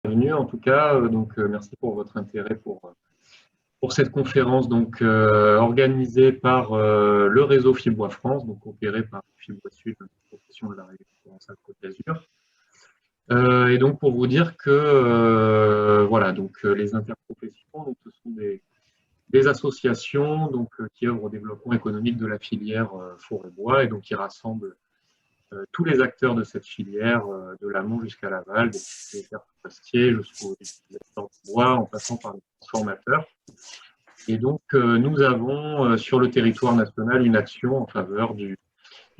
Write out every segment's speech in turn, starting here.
bienvenue en tout cas. Merci pour votre intérêt pour cette conférence organisée par le réseau Fibois France, donc opéré par Fibois Sud, la profession de la région Provence-Alpes-Côte d'Azur. Et donc pour vous dire que les interprofessions, donc, ce sont des associations qui œuvrent au développement économique de la filière forêt-bois et donc qui rassemblent tous les acteurs de cette filière, de l'amont jusqu'à l'aval, des propriétaires forestiers jusqu'aux utilisateurs de bois, en passant par les transformateurs. Et donc, nous avons sur le territoire national une action en faveur du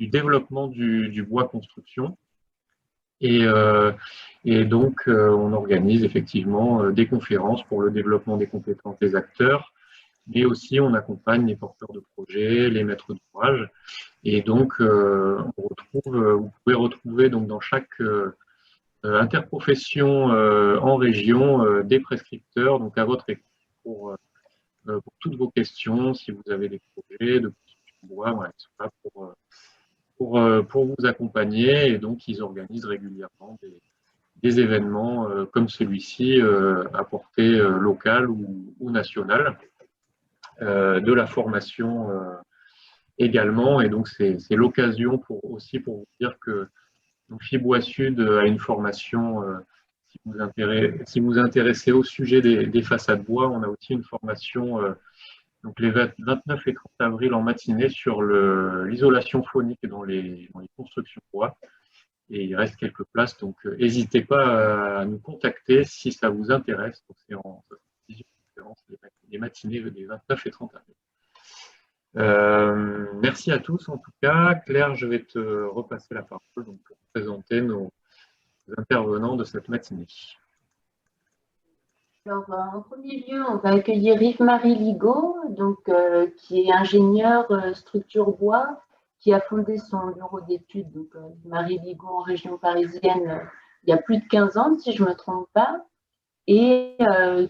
développement du bois construction. Et donc, on organise effectivement des conférences pour le développement des compétences des acteurs, mais aussi on accompagne les porteurs de projets, les maîtres d'ouvrage. Et donc, vous pouvez retrouver donc, dans chaque interprofession en région des prescripteurs donc à votre écoute pour toutes vos questions, si vous avez des projets de construction de bois, voilà, ils sont là pour vous accompagner. Et donc, ils organisent régulièrement des événements comme celui-ci à portée locale ou nationale, de la formation également. Et donc, c'est l'occasion aussi pour vous dire que Fibois Sud a une formation, si vous intéressez au sujet des façades bois, on a aussi une formation donc les 29 et 30 avril en matinée sur l'isolation phonique dans les constructions bois. Et il reste quelques places, donc n'hésitez pas à nous contacter si ça vous intéresse. C'est en 18 conférences les matinées des 29 et 30 avril. Merci à tous en tout cas. Claire, je vais te repasser la parole pour présenter nos intervenants de cette matinée. Alors, en premier lieu, on va accueillir Yves-Marie Ligaud, qui est ingénieur structure bois, qui a fondé son bureau d'études, Yves-Marie Ligaud en région parisienne, il y a plus de 15 ans, si je ne me trompe pas, et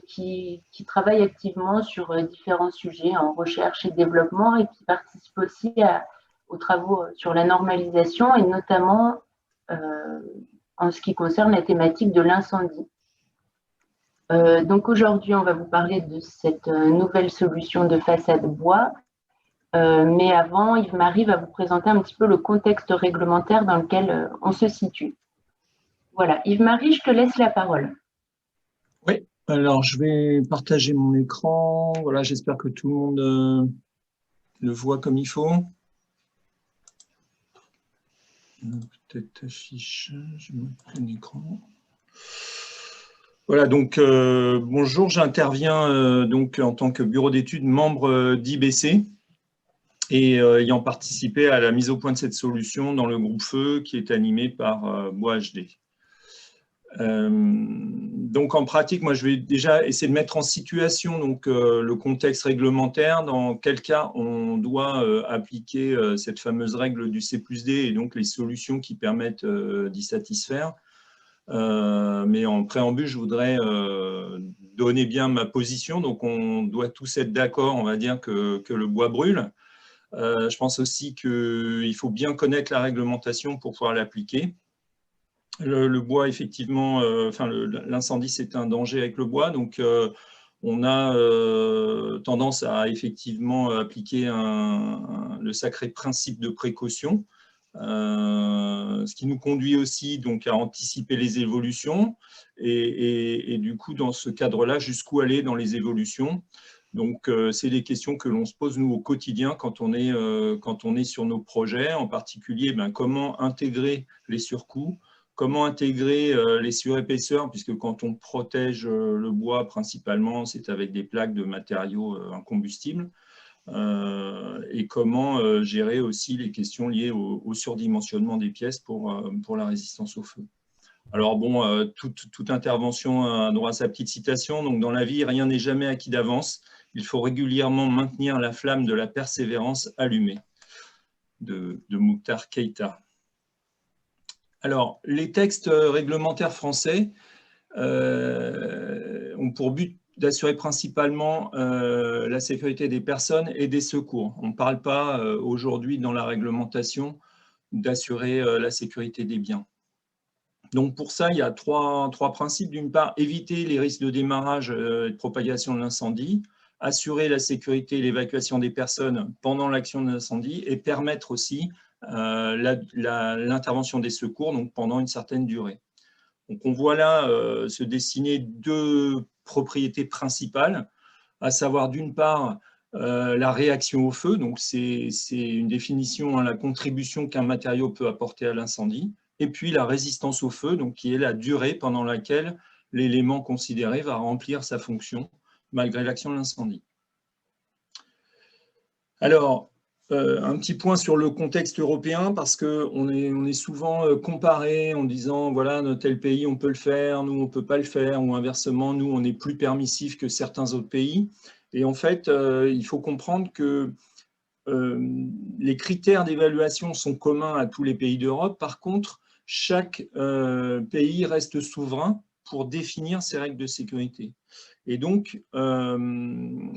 qui travaille activement sur différents sujets en recherche et développement et qui participe aussi aux travaux sur la normalisation et notamment en ce qui concerne la thématique de l'incendie. Donc aujourd'hui, on va vous parler de cette nouvelle solution de façade bois. Mais avant, Yves-Marie va vous présenter un petit peu le contexte réglementaire dans lequel on se situe. Voilà, Yves-Marie, je te laisse la parole. Oui, alors je vais partager mon écran. Voilà, j'espère que tout le monde le voit comme il faut. Peut-être affichage, mon écran. Voilà, donc bonjour, j'interviens donc en tant que bureau d'études membre d'IBC et ayant participé à la mise au point de cette solution dans le groupe Feu qui est animé par Bois HD. Donc en pratique, moi je vais déjà essayer de mettre en situation le contexte réglementaire, dans quel cas on doit appliquer cette fameuse règle du C+D et donc les solutions qui permettent d'y satisfaire. Mais en préambule, je voudrais donner bien ma position. Donc, on doit tous être d'accord, on va dire, que le bois brûle. Je pense aussi qu'il faut bien connaître la réglementation pour pouvoir l'appliquer. Le bois, effectivement, l'incendie, c'est un danger avec le bois. Donc, on a tendance à effectivement appliquer le sacré principe de précaution. Ce qui nous conduit aussi donc à anticiper les évolutions et du coup dans ce cadre-là jusqu'où aller dans les évolutions. Donc c'est des questions que l'on se pose nous au quotidien quand on est sur nos projets, en particulier comment intégrer les surcoûts, comment intégrer les surépaisseurs, puisque quand on protège le bois principalement c'est avec des plaques de matériaux incombustibles. Et comment gérer aussi les questions liées au surdimensionnement des pièces pour la résistance au feu. Alors bon, toute intervention a droit à sa petite citation. Donc dans la vie, rien n'est jamais acquis d'avance. Il faut régulièrement maintenir la flamme de la persévérance allumée, de Mokhtar Keïta. Alors, les textes réglementaires français ont pour but d'assurer principalement la sécurité des personnes et des secours. On ne parle pas aujourd'hui dans la réglementation d'assurer la sécurité des biens. Donc pour ça, il y a trois principes. D'une part, éviter les risques de démarrage et de propagation de l'incendie, assurer la sécurité et l'évacuation des personnes pendant l'action de l'incendie et permettre aussi l'intervention des secours donc pendant une certaine durée. Donc on voit là se dessiner deux propriétés principales, à savoir d'une part la réaction au feu, donc c'est une définition, la contribution qu'un matériau peut apporter à l'incendie, et puis la résistance au feu, donc qui est la durée pendant laquelle l'élément considéré va remplir sa fonction malgré l'action de l'incendie. Alors, un petit point sur le contexte européen, parce qu'on est souvent comparé en disant, voilà, tel pays, on peut le faire, nous, on ne peut pas le faire, ou inversement, nous, on est plus permissif que certains autres pays. Et en fait, il faut comprendre que les critères d'évaluation sont communs à tous les pays d'Europe. Par contre, chaque pays reste souverain pour définir ses règles de sécurité. Et donc,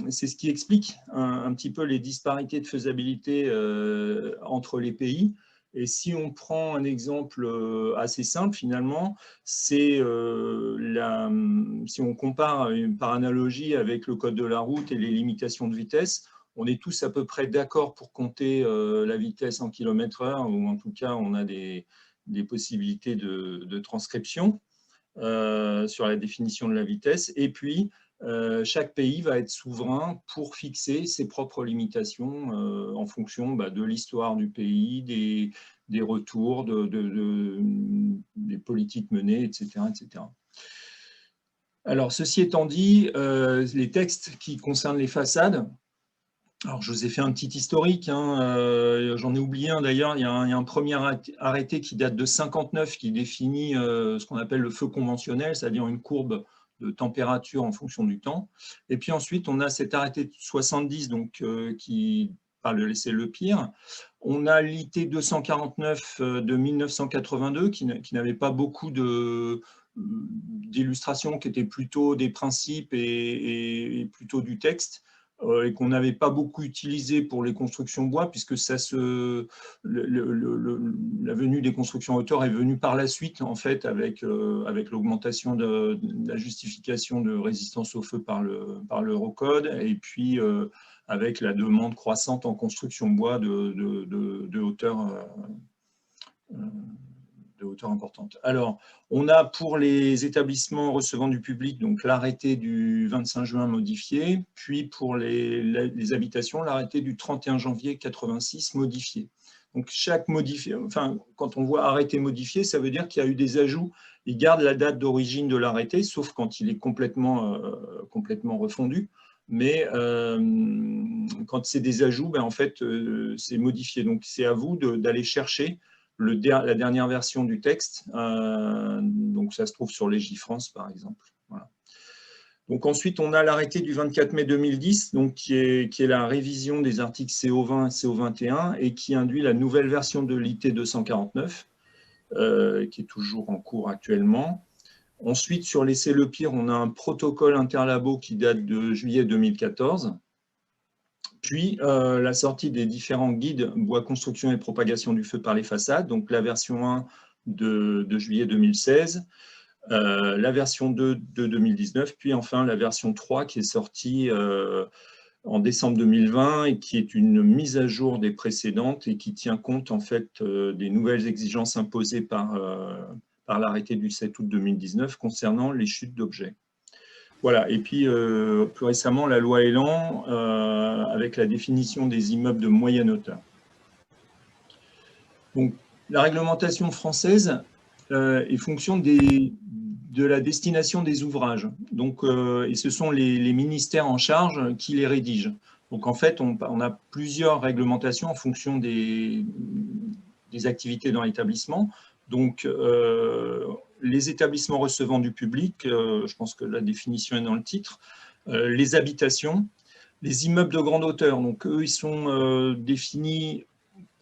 c'est ce qui explique un petit peu les disparités de faisabilité entre les pays. Et si on prend un exemple assez simple, finalement, c'est si on compare par analogie avec le code de la route et les limitations de vitesse, on est tous à peu près d'accord pour compter la vitesse en km/h, ou en tout cas, on a des possibilités de transcription sur la définition de la vitesse. Et puis, chaque pays va être souverain pour fixer ses propres limitations en fonction de l'histoire du pays, des retours, des politiques menées, etc. etc. Alors, ceci étant dit, les textes qui concernent les façades, alors je vous ai fait un petit historique, j'en ai oublié un d'ailleurs, il y a un premier arrêté qui date de 59 qui définit ce qu'on appelle le feu conventionnel, c'est-à-dire une courbe de température en fonction du temps. Et puis ensuite, on a cet arrêté de 70 donc, qui parle de laisser le pire. On a l'IT 249 de 1982 qui n'avait pas beaucoup d'illustrations, qui étaient plutôt des principes et plutôt du texte, et qu'on n'avait pas beaucoup utilisé pour les constructions bois, puisque la venue des constructions à hauteur est venue par la suite, en fait, avec l'augmentation de la justification de résistance au feu par l'Eurocode, et puis avec la demande croissante en construction bois de hauteur importante. Alors, on a pour les établissements recevant du public donc l'arrêté du 25 juin modifié, puis pour les habitations, l'arrêté du 31 janvier 86 modifié. Donc, chaque modifié, enfin, quand on voit arrêté modifié, ça veut dire qu'il y a eu des ajouts. Il garde la date d'origine de l'arrêté, sauf quand il est complètement refondu. Mais quand c'est des ajouts, en fait, c'est modifié. Donc, c'est à vous d'aller chercher la dernière version du texte, donc ça se trouve sur Légifrance par exemple. Voilà. Donc ensuite, on a l'arrêté du 24 mai 2010, donc qui est la révision des articles CO20 et CO21 et qui induit la nouvelle version de l'IT 249, qui est toujours en cours actuellement. Ensuite, sur laisser le pire, on a un protocole interlabo qui date de juillet 2014. Puis la sortie des différents guides bois construction et propagation du feu par les façades, donc la version 1 de juillet 2016, la version 2 de 2019, puis enfin la version 3 qui est sortie en décembre 2020 et qui est une mise à jour des précédentes et qui tient compte en fait des nouvelles exigences imposées par l'arrêté du 7 août 2019 concernant les chutes d'objets. Voilà, et puis plus récemment, la loi Elan, avec la définition des immeubles de moyenne hauteur. Donc, la réglementation française est fonction de la destination des ouvrages. Donc, et ce sont les ministères en charge qui les rédigent. Donc, en fait, on a plusieurs réglementations en fonction des activités dans l'établissement. Donc, les établissements recevant du public, je pense que la définition est dans le titre, les habitations, les immeubles de grande hauteur, donc eux, ils sont définis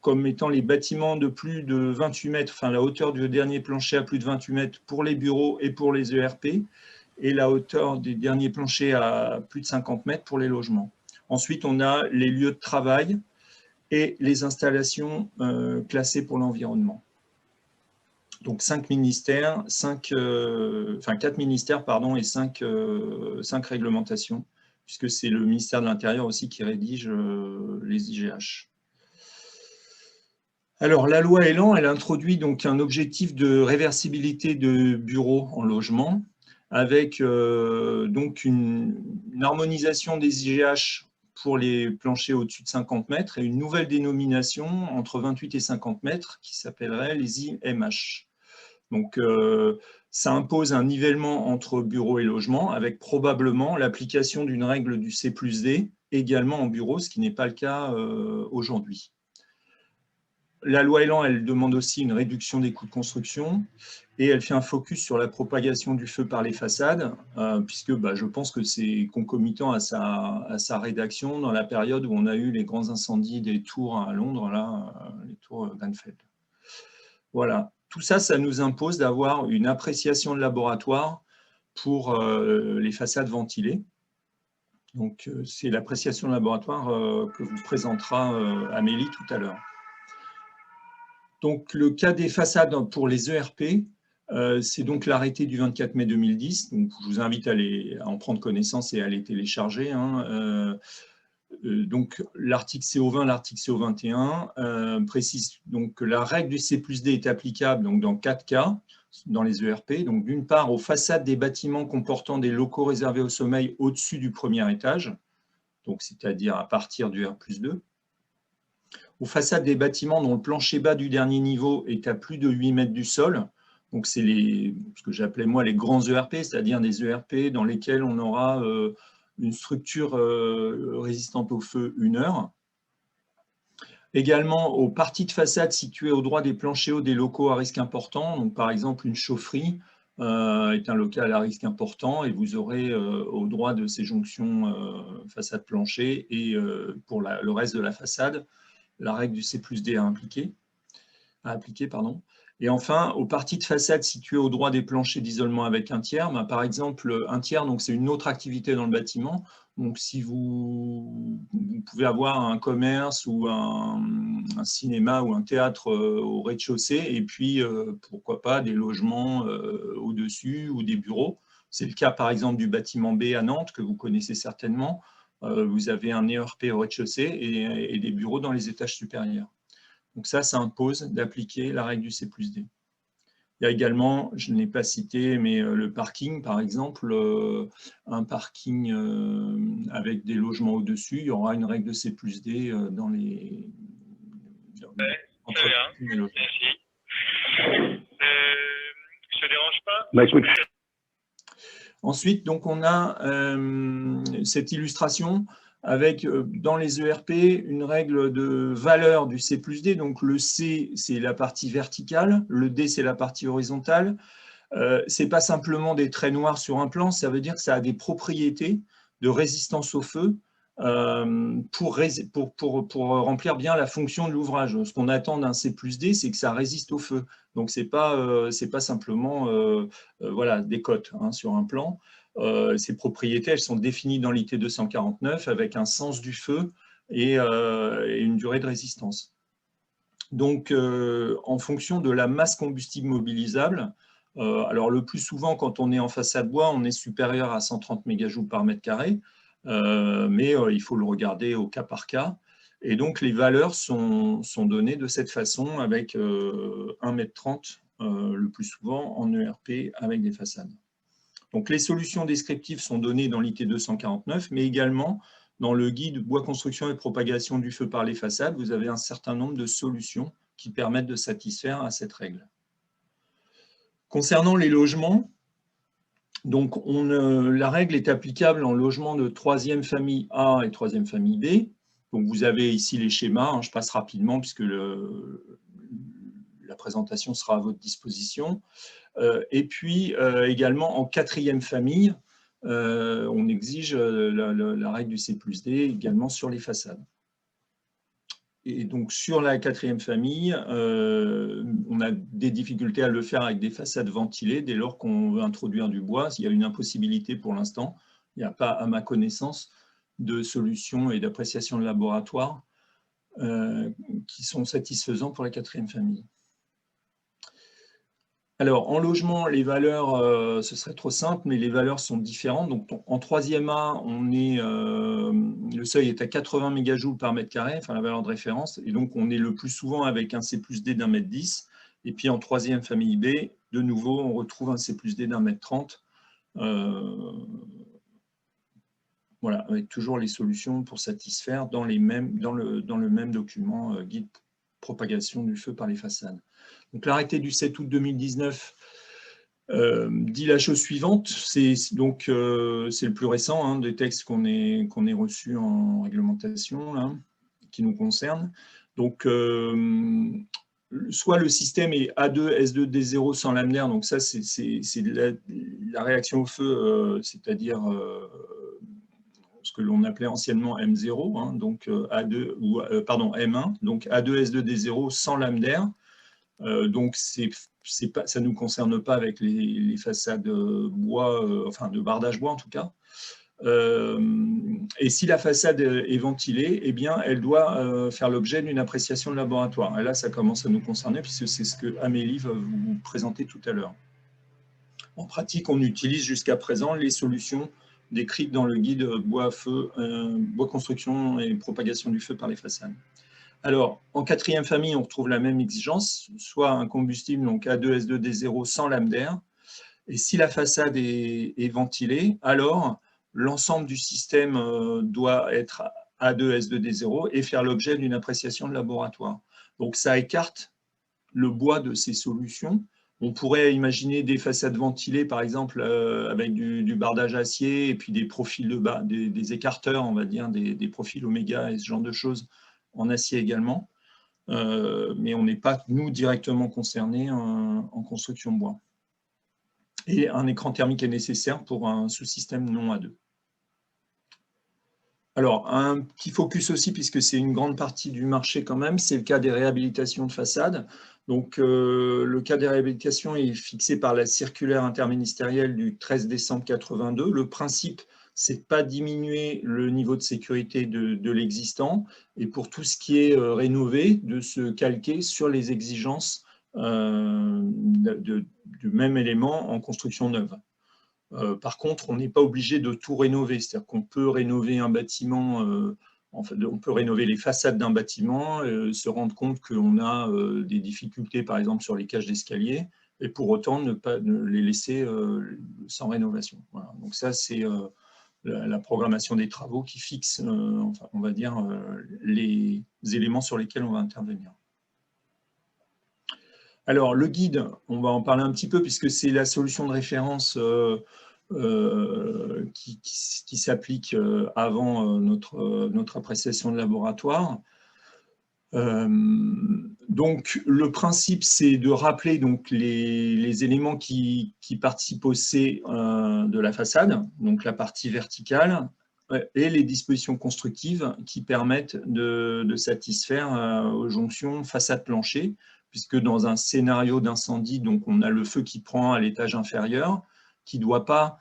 comme étant les bâtiments de plus de 28 mètres, enfin la hauteur du dernier plancher à plus de 28 mètres pour les bureaux et pour les ERP, et la hauteur des derniers planchers à plus de 50 mètres pour les logements. Ensuite, on a les lieux de travail et les installations classées pour l'environnement. Donc 4 ministères, pardon, et 5 réglementations, puisque c'est le ministère de l'Intérieur aussi qui rédige les IGH. Alors, la loi Elan, elle introduit donc un objectif de réversibilité de bureaux en logement, avec donc une harmonisation des IGH pour les planchers au-dessus de 50 mètres et une nouvelle dénomination entre 28 et 50 mètres qui s'appellerait les IMH. Donc, ça impose un nivellement entre bureaux et logements, avec probablement l'application d'une règle du C+D également en bureau, ce qui n'est pas le cas aujourd'hui. La loi Elan, elle demande aussi une réduction des coûts de construction et elle fait un focus sur la propagation du feu par les façades, puisque je pense que c'est concomitant à sa rédaction dans la période où on a eu les grands incendies des tours à Londres, là, les tours Grenfell. Voilà, tout ça, ça nous impose d'avoir une appréciation de laboratoire pour les façades ventilées. Donc, c'est l'appréciation de laboratoire que vous présentera Amélie tout à l'heure. Donc, le cas des façades pour les ERP, c'est donc l'arrêté du 24 mai 2010. Donc, je vous invite à en prendre connaissance et à les télécharger. Donc, l'article CO20, l'article CO21 précise donc que la règle du C+D est applicable donc, dans 4 cas dans les ERP. Donc, d'une part, aux façades des bâtiments comportant des locaux réservés au sommeil au-dessus du premier étage, donc c'est-à-dire à partir du R+2. Aux façades des bâtiments dont le plancher bas du dernier niveau est à plus de 8 mètres du sol, donc c'est ce que j'appelais moi les grands ERP, c'est-à-dire des ERP dans lesquels on aura une structure résistante au feu 1 heure. Également aux parties de façade situées au droit des planchers hauts des locaux à risque important, donc par exemple une chaufferie est un local à risque important et vous aurez au droit de ces jonctions façade-plancher et pour le reste de la façade, la règle du C+D à appliquer. Et enfin, aux parties de façade situées au droit des planchers d'isolement avec un tiers, par exemple, un tiers, c'est une autre activité dans le bâtiment. Donc, si vous pouvez avoir un commerce ou un cinéma ou un théâtre au rez-de-chaussée, et puis, pourquoi pas, des logements au-dessus ou des bureaux. C'est le cas, par exemple, du bâtiment B à Nantes, que vous connaissez certainement. Vous avez un ERP au rez-de-chaussée et des bureaux dans les étages supérieurs. Donc ça impose d'appliquer la règle du C+D. Il y a également, je ne l'ai pas cité, mais le parking, par exemple, un parking avec des logements au-dessus, il y aura une règle de C+D dans les... Très bien, merci. Je te dérange pas? Écoute. Ensuite, donc, on a cette illustration avec, dans les ERP, une règle de valeur du C+D. Donc, le C, c'est la partie verticale, le D, c'est la partie horizontale. Ce n'est pas simplement des traits noirs sur un plan, ça veut dire que ça a des propriétés de résistance au feu pour remplir bien la fonction de l'ouvrage. Ce qu'on attend d'un C+D, c'est que ça résiste au feu. Donc, ce n'est pas simplement voilà, des cotes sur un plan. Ces propriétés, elles sont définies dans l'IT 249 avec un sens du feu et une durée de résistance. Donc, en fonction de la masse combustible mobilisable, alors le plus souvent, quand on est en façade bois, on est supérieur à 130 mégajoules par mètre carré, mais il faut le regarder au cas par cas. Et donc, les valeurs sont données de cette façon avec 1,30 m le plus souvent en ERP avec des façades. Donc, les solutions descriptives sont données dans l'IT 249, mais également dans le guide bois construction et propagation du feu par les façades, vous avez un certain nombre de solutions qui permettent de satisfaire à cette règle. Concernant les logements, donc la règle est applicable en logement de 3e famille A et 3e famille B. Donc, vous avez ici les schémas, je passe rapidement puisque la présentation sera à votre disposition. Et puis, également en 4e famille, on exige la règle du C+D également sur les façades. Et donc, sur la 4e famille, on a des difficultés à le faire avec des façades ventilées dès lors qu'on veut introduire du bois. Il y a une impossibilité pour l'instant. Il n'y a pas, à ma connaissance, de solutions et d'appréciation de laboratoire qui sont satisfaisants pour la 4e famille. Alors, en logement, les valeurs, ce serait trop simple, mais les valeurs sont différentes. Donc, en 3e A, le seuil est à 80 mégajoules par mètre carré, enfin la valeur de référence, et donc on est le plus souvent avec un C+D d'1 mètre 10. Et puis en 3e famille B, de nouveau, on retrouve un C+D d'1 mètre 30. Voilà, avec toujours les solutions pour satisfaire dans le même document guide propagation du feu par les façades. Donc l'arrêté du 7 août 2019 dit la chose suivante, c'est le plus récent hein, des textes qu'on ait reçus en réglementation, là, qui nous concernent. Donc, soit le système est A2, S2, D0 sans lambda, donc ça c'est la réaction au feu, c'est-à-dire ce que l'on appelait anciennement M0, hein, donc A2 ou pardon M1, donc A2, S2, D0 sans lambda. Donc ça ne nous concerne pas avec les façades bois, enfin de bardage bois en tout cas. Et si la façade est ventilée, eh bien, elle doit faire l'objet d'une appréciation de laboratoire. Et là, ça commence à nous concerner puisque c'est ce que Amélie va vous présenter tout à l'heure. En pratique, on utilise jusqu'à présent les solutions décrites dans le guide bois construction et propagation du feu par les façades. Alors, en 4e famille, on retrouve la même exigence, soit un combustible, donc A2, S2, D0 sans lambda. Et si la façade est ventilée, alors l'ensemble du système doit être A2, S2, D0 et faire l'objet d'une appréciation de laboratoire. Donc, ça écarte le bois de ces solutions. On pourrait imaginer des façades ventilées, par exemple, avec du bardage acier et puis des profils des écarteurs, on va dire, des profils oméga et ce genre de choses en acier également. Mais on n'est pas, nous, directement concernés en construction bois. Et un écran thermique est nécessaire pour un sous-système non A2. Alors, un petit focus aussi, puisque c'est une grande partie du marché quand même, c'est le cas des réhabilitations de façades. Donc, le cas des réhabilitations est fixé par la circulaire interministérielle du 13 décembre 82. Le principe, c'est de ne pas diminuer le niveau de sécurité de l'existant, et pour tout ce qui est rénové, de se calquer sur les exigences du même élément en construction neuve. Par contre, on n'est pas obligé de tout rénover, c'est-à-dire qu'on peut rénover un bâtiment, on peut rénover les façades d'un bâtiment, se rendre compte qu'on a des difficultés, par exemple, sur les cages d'escalier, et pour autant ne les laisser sans rénovation. Voilà. Donc ça, c'est la programmation des travaux qui fixe, enfin, on va dire, les éléments sur lesquels on va intervenir. Alors, le guide, on va en parler un petit peu, puisque c'est la solution de référence qui s'applique avant notre appréciation de laboratoire. Donc, le principe, c'est de rappeler donc, les éléments qui participent au C de la façade, donc la partie verticale, et les dispositions constructives qui permettent de satisfaire aux jonctions façade-plancher, puisque dans un scénario d'incendie, donc on a le feu qui prend à l'étage inférieur, qui ne doit pas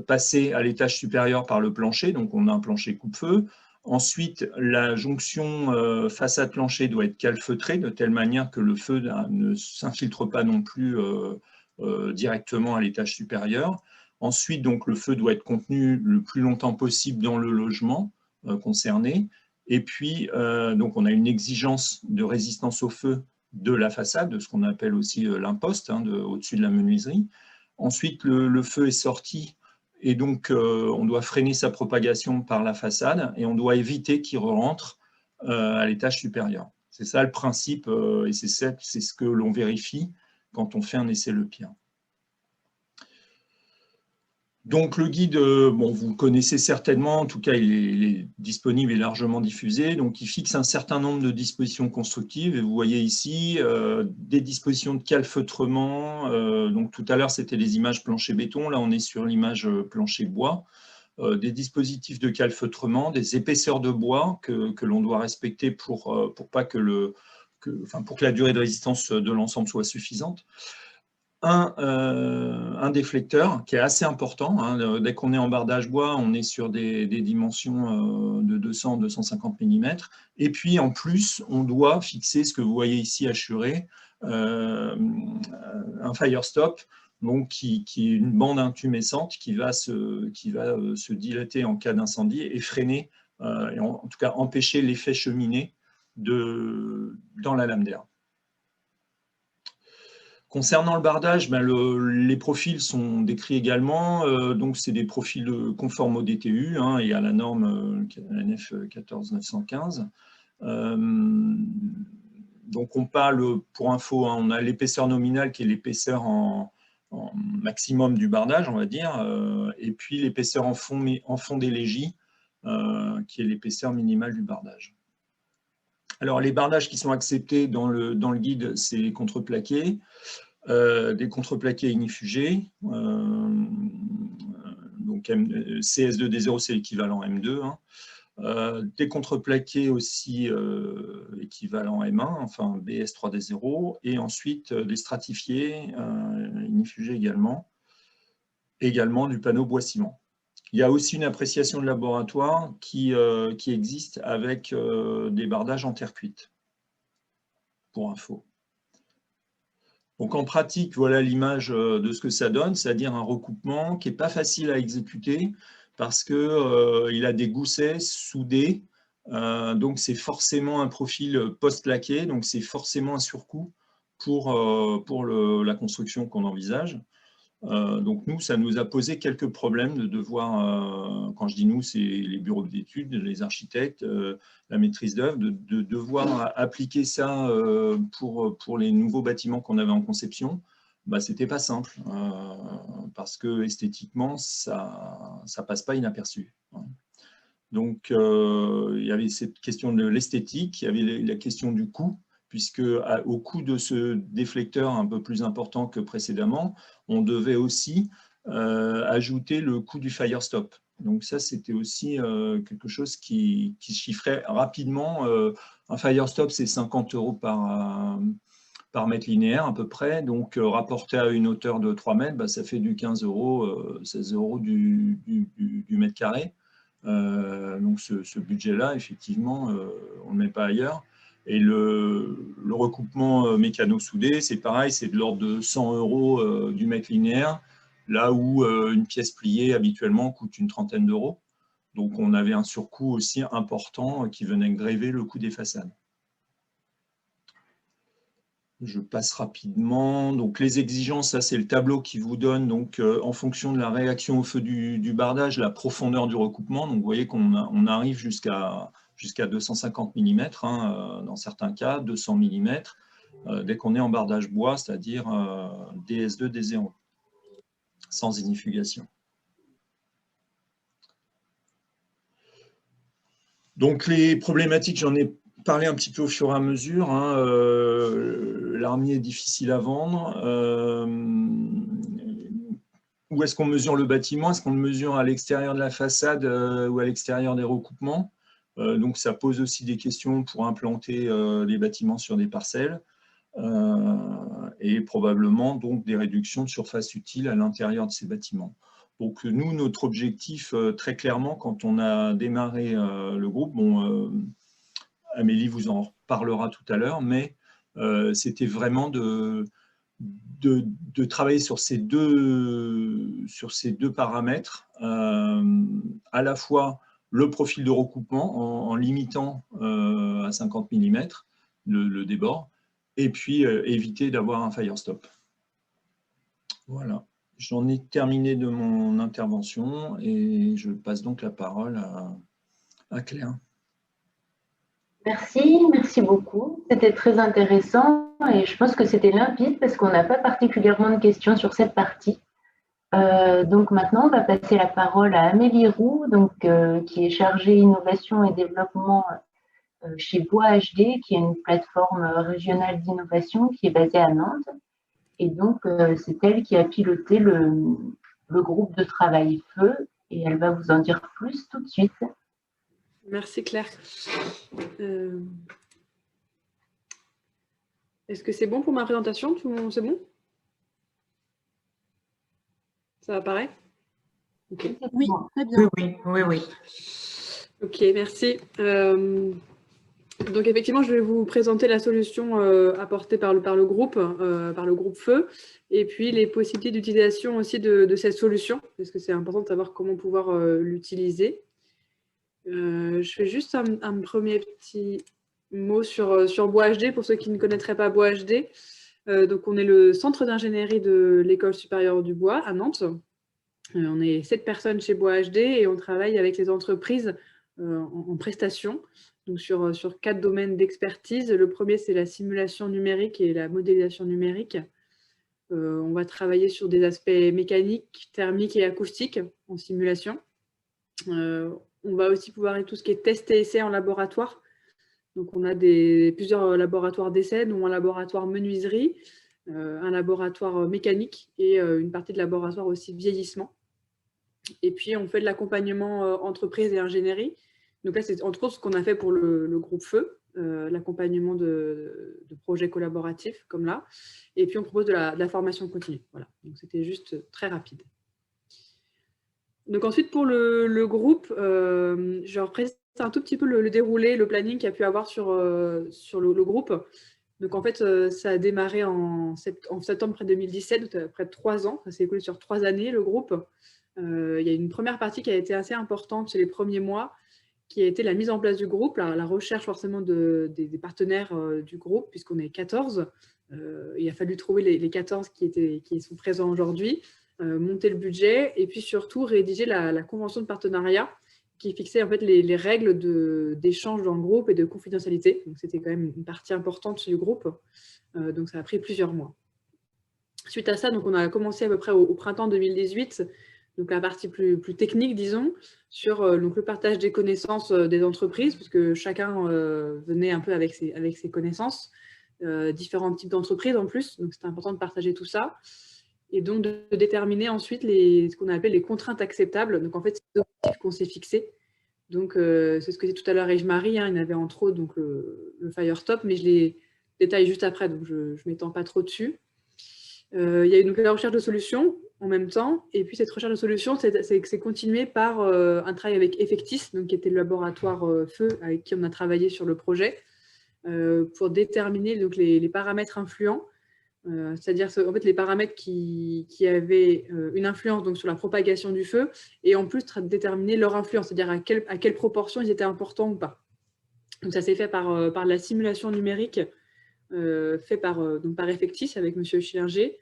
passer à l'étage supérieur par le plancher, donc on a un plancher coupe-feu. Ensuite, la jonction façade-plancher doit être calfeutrée de telle manière que le feu ne s'infiltre pas non plus directement à l'étage supérieur. Ensuite, donc, le feu doit être contenu le plus longtemps possible dans le logement concerné. Et puis, donc, on a une exigence de résistance au feu de la façade, de ce qu'on appelle aussi l'imposte, hein, au-dessus de la menuiserie. Ensuite, le feu est sorti et donc on doit freiner sa propagation par la façade et on doit éviter qu'il rentre à l'étage supérieur. C'est ça le principe et c'est ce que l'on vérifie quand on fait un essai Le Pire. Donc le guide, bon, vous le connaissez certainement, en tout cas il est disponible et largement diffusé, donc il fixe un certain nombre de dispositions constructives, et vous voyez ici des dispositions de calfeutrement, donc tout à l'heure c'était les images plancher-béton, là on est sur l'image plancher-bois, des dispositifs de calfeutrement, des épaisseurs de bois que l'on doit respecter pour que la durée de résistance de l'ensemble soit suffisante. Un déflecteur qui est assez important. Hein. Dès qu'on est en bardage bois, on est sur des dimensions de 200-250 mm. Et puis, en plus, on doit fixer ce que vous voyez ici assuré, un firestop, donc qui est une bande intumescente qui va se dilater en cas d'incendie et freiner, et en tout cas empêcher l'effet cheminée dans la lame d'air. Concernant le bardage, les profils sont décrits également. Donc, c'est des profils conformes au DTU et à la norme NF 14915. Donc, on parle, pour info, on a l'épaisseur nominale qui est l'épaisseur en maximum du bardage, on va dire, et puis l'épaisseur en fond d'élégie, qui est l'épaisseur minimale du bardage. Alors, les bardages qui sont acceptés dans le guide, c'est les contreplaqués. Des contreplaqués ignifugés, donc CS2D0 c'est l'équivalent M2, des contreplaqués aussi équivalent M1, enfin BS3D0, et ensuite des stratifiés ignifugés également du panneau bois-ciment. Il y a aussi une appréciation de laboratoire qui existe avec des bardages en terre cuite, pour info. Donc en pratique, voilà l'image de ce que ça donne, c'est-à-dire un recoupement qui n'est pas facile à exécuter parce qu'il a des goussets soudés, donc c'est forcément un profil post-laqué, donc c'est forcément un surcoût pour la construction qu'on envisage. Donc nous, ça nous a posé quelques problèmes de devoir, quand je dis nous, c'est les bureaux d'études, les architectes, la maîtrise d'œuvre, de devoir appliquer ça pour les nouveaux bâtiments qu'on avait en conception. C'était pas simple, parce que esthétiquement, ça passe pas inaperçu. Donc il y avait cette question de l'esthétique, il y avait la question du coût, puisque au coût de ce déflecteur un peu plus important que précédemment, on devait aussi ajouter le coût du firestop. Donc ça, c'était aussi quelque chose qui chiffrait rapidement. Un firestop, c'est 50 € par mètre linéaire à peu près. Donc rapporté à une hauteur de 3 mètres, ça fait du 15 €, 16 € du mètre carré. Donc ce budget-là, effectivement, on ne le met pas ailleurs. Et le recoupement mécano-soudé, c'est pareil, c'est de l'ordre de 100 € du mètre linéaire, là où une pièce pliée habituellement coûte une trentaine d'euros. Donc on avait un surcoût aussi important qui venait gréver le coût des façades. Je passe rapidement. Donc les exigences, ça c'est le tableau qui vous donne, donc en fonction de la réaction au feu du bardage, la profondeur du recoupement. Donc vous voyez qu'on arrive jusqu'à 250 mm, dans certains cas, 200 mm, dès qu'on est en bardage bois, c'est-à-dire DS2, D0, sans ignifugation. Donc les problématiques, j'en ai parlé un petit peu au fur et à mesure. L'armier est difficile à vendre. Où est-ce qu'on mesure le bâtiment? Est-ce qu'on le mesure à l'extérieur de la façade ou à l'extérieur des recoupements? Donc ça pose aussi des questions pour implanter les bâtiments sur des parcelles et probablement donc des réductions de surface utile à l'intérieur de ces bâtiments. Donc nous, notre objectif, très clairement, quand on a démarré le groupe, Amélie vous en parlera tout à l'heure, mais c'était vraiment de travailler sur ces deux paramètres, à la fois le profil de recoupement en limitant à 50 mm le débord, et puis éviter d'avoir un firestop. Voilà, j'en ai terminé de mon intervention et je passe donc la parole à Claire. Merci beaucoup. C'était très intéressant et je pense que c'était limpide parce qu'on n'a pas particulièrement de questions sur cette partie. Donc maintenant, on va passer la parole à Amélie Roux, qui est chargée innovation et développement chez Bois HD, qui est une plateforme régionale d'innovation qui est basée à Nantes. Et donc, c'est elle qui a piloté le groupe de travail Feu et elle va vous en dire plus tout de suite. Merci Claire. Est-ce que c'est bon pour ma présentation? C'est bon? Ça apparaît? Okay. Oui, très bien. Oui. Ok, merci. Donc effectivement, je vais vous présenter la solution apportée par le groupe Feu, et puis les possibilités d'utilisation aussi de cette solution, parce que c'est important de savoir comment pouvoir l'utiliser. Je fais juste un premier petit mot sur Bois HD, pour ceux qui ne connaîtraient pas Bois HD. Donc on est le centre d'ingénierie de l'École supérieure du bois à Nantes. On est 7 personnes chez Bois HD et on travaille avec les entreprises en prestation, donc sur 4 domaines d'expertise. Le premier, c'est la simulation numérique et la modélisation numérique. On va travailler sur des aspects mécaniques, thermiques et acoustiques en simulation. On va aussi pouvoir faire tout ce qui est test et essai en laboratoire. Donc on a plusieurs laboratoires d'essai, dont un laboratoire menuiserie, un laboratoire mécanique et une partie de laboratoire aussi vieillissement. Et puis on fait de l'accompagnement entreprise et ingénierie. Donc là, c'est entre autres ce qu'on a fait pour le groupe Feu, l'accompagnement de projets collaboratifs comme là. Et puis on propose de la formation continue. Voilà. Donc c'était juste très rapide. Donc ensuite, pour le groupe, je représente un tout petit peu le déroulé, le planning qu'il y a pu avoir sur le groupe. Donc en fait, ça a démarré en septembre 2017, donc près de 3 ans. Ça s'est écoulé sur 3 années, le groupe. Il y a une première partie qui a été assez importante chez les premiers mois, qui a été la mise en place du groupe, la recherche forcément des partenaires du groupe, puisqu'on est 14. Il a fallu trouver les 14 qui sont présents aujourd'hui, monter le budget et puis surtout rédiger la convention de partenariat qui fixait en fait les règles d'échange dans le groupe et de confidentialité. Donc c'était quand même une partie importante du groupe. Donc ça a pris plusieurs mois. Suite à ça, donc on a commencé à peu près au printemps 2018, donc la partie plus technique, disons, sur donc le partage des connaissances des entreprises, puisque chacun venait un peu avec ses connaissances, différents types d'entreprises en plus, donc c'était important de partager tout ça. Et donc de déterminer ensuite ce qu'on appelle les contraintes acceptables. Donc en fait, c'est les objectifs qu'on s'est fixés. Donc c'est ce que dit tout à l'heure Yves-Marie, il y en avait entre autres donc, le Firestop, mais je les détaille juste après, donc je ne m'étends pas trop dessus. Il y a eu donc la recherche de solutions en même temps, et puis cette recherche de solutions, c'est continué par un travail avec Effectis, donc, qui était le laboratoire Feu avec qui on a travaillé sur le projet, pour déterminer donc, les paramètres influents, c'est-à-dire en fait, les paramètres qui avaient une influence donc, sur la propagation du feu, et en plus déterminer leur influence, c'est-à-dire à quelle proportion ils étaient importants ou pas. Donc ça s'est fait par la simulation numérique fait par Effectis avec M. Schillinger,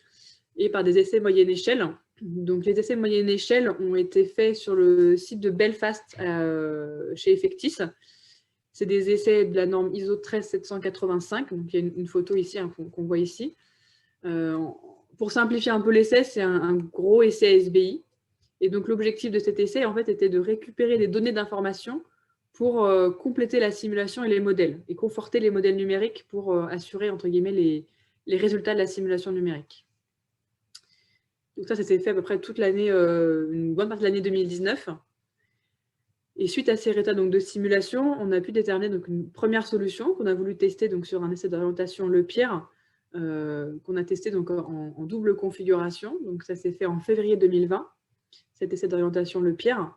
et par des essais moyenne échelle. Donc les essais moyenne échelle ont été faits sur le site de Belfast chez Effectis. C'est des essais de la norme ISO 13785, donc il y a une photo ici hein, qu'on voit ici. Pour simplifier un peu l'essai, c'est un gros essai SBI. Et donc l'objectif de cet essai en fait, était de récupérer des données d'information pour compléter la simulation et les modèles, et conforter les modèles numériques pour assurer, entre guillemets, les résultats de la simulation numérique. Donc ça s'est fait à peu près toute l'année, une bonne partie de l'année 2019. Et suite à ces résultats donc, de simulation, on a pu déterminer donc, une première solution qu'on a voulu tester donc, sur un essai d'orientation Le Pierre, qu'on a testé donc, en double configuration. Donc ça s'est fait en février 2020, cet essai d'orientation Le Pierre.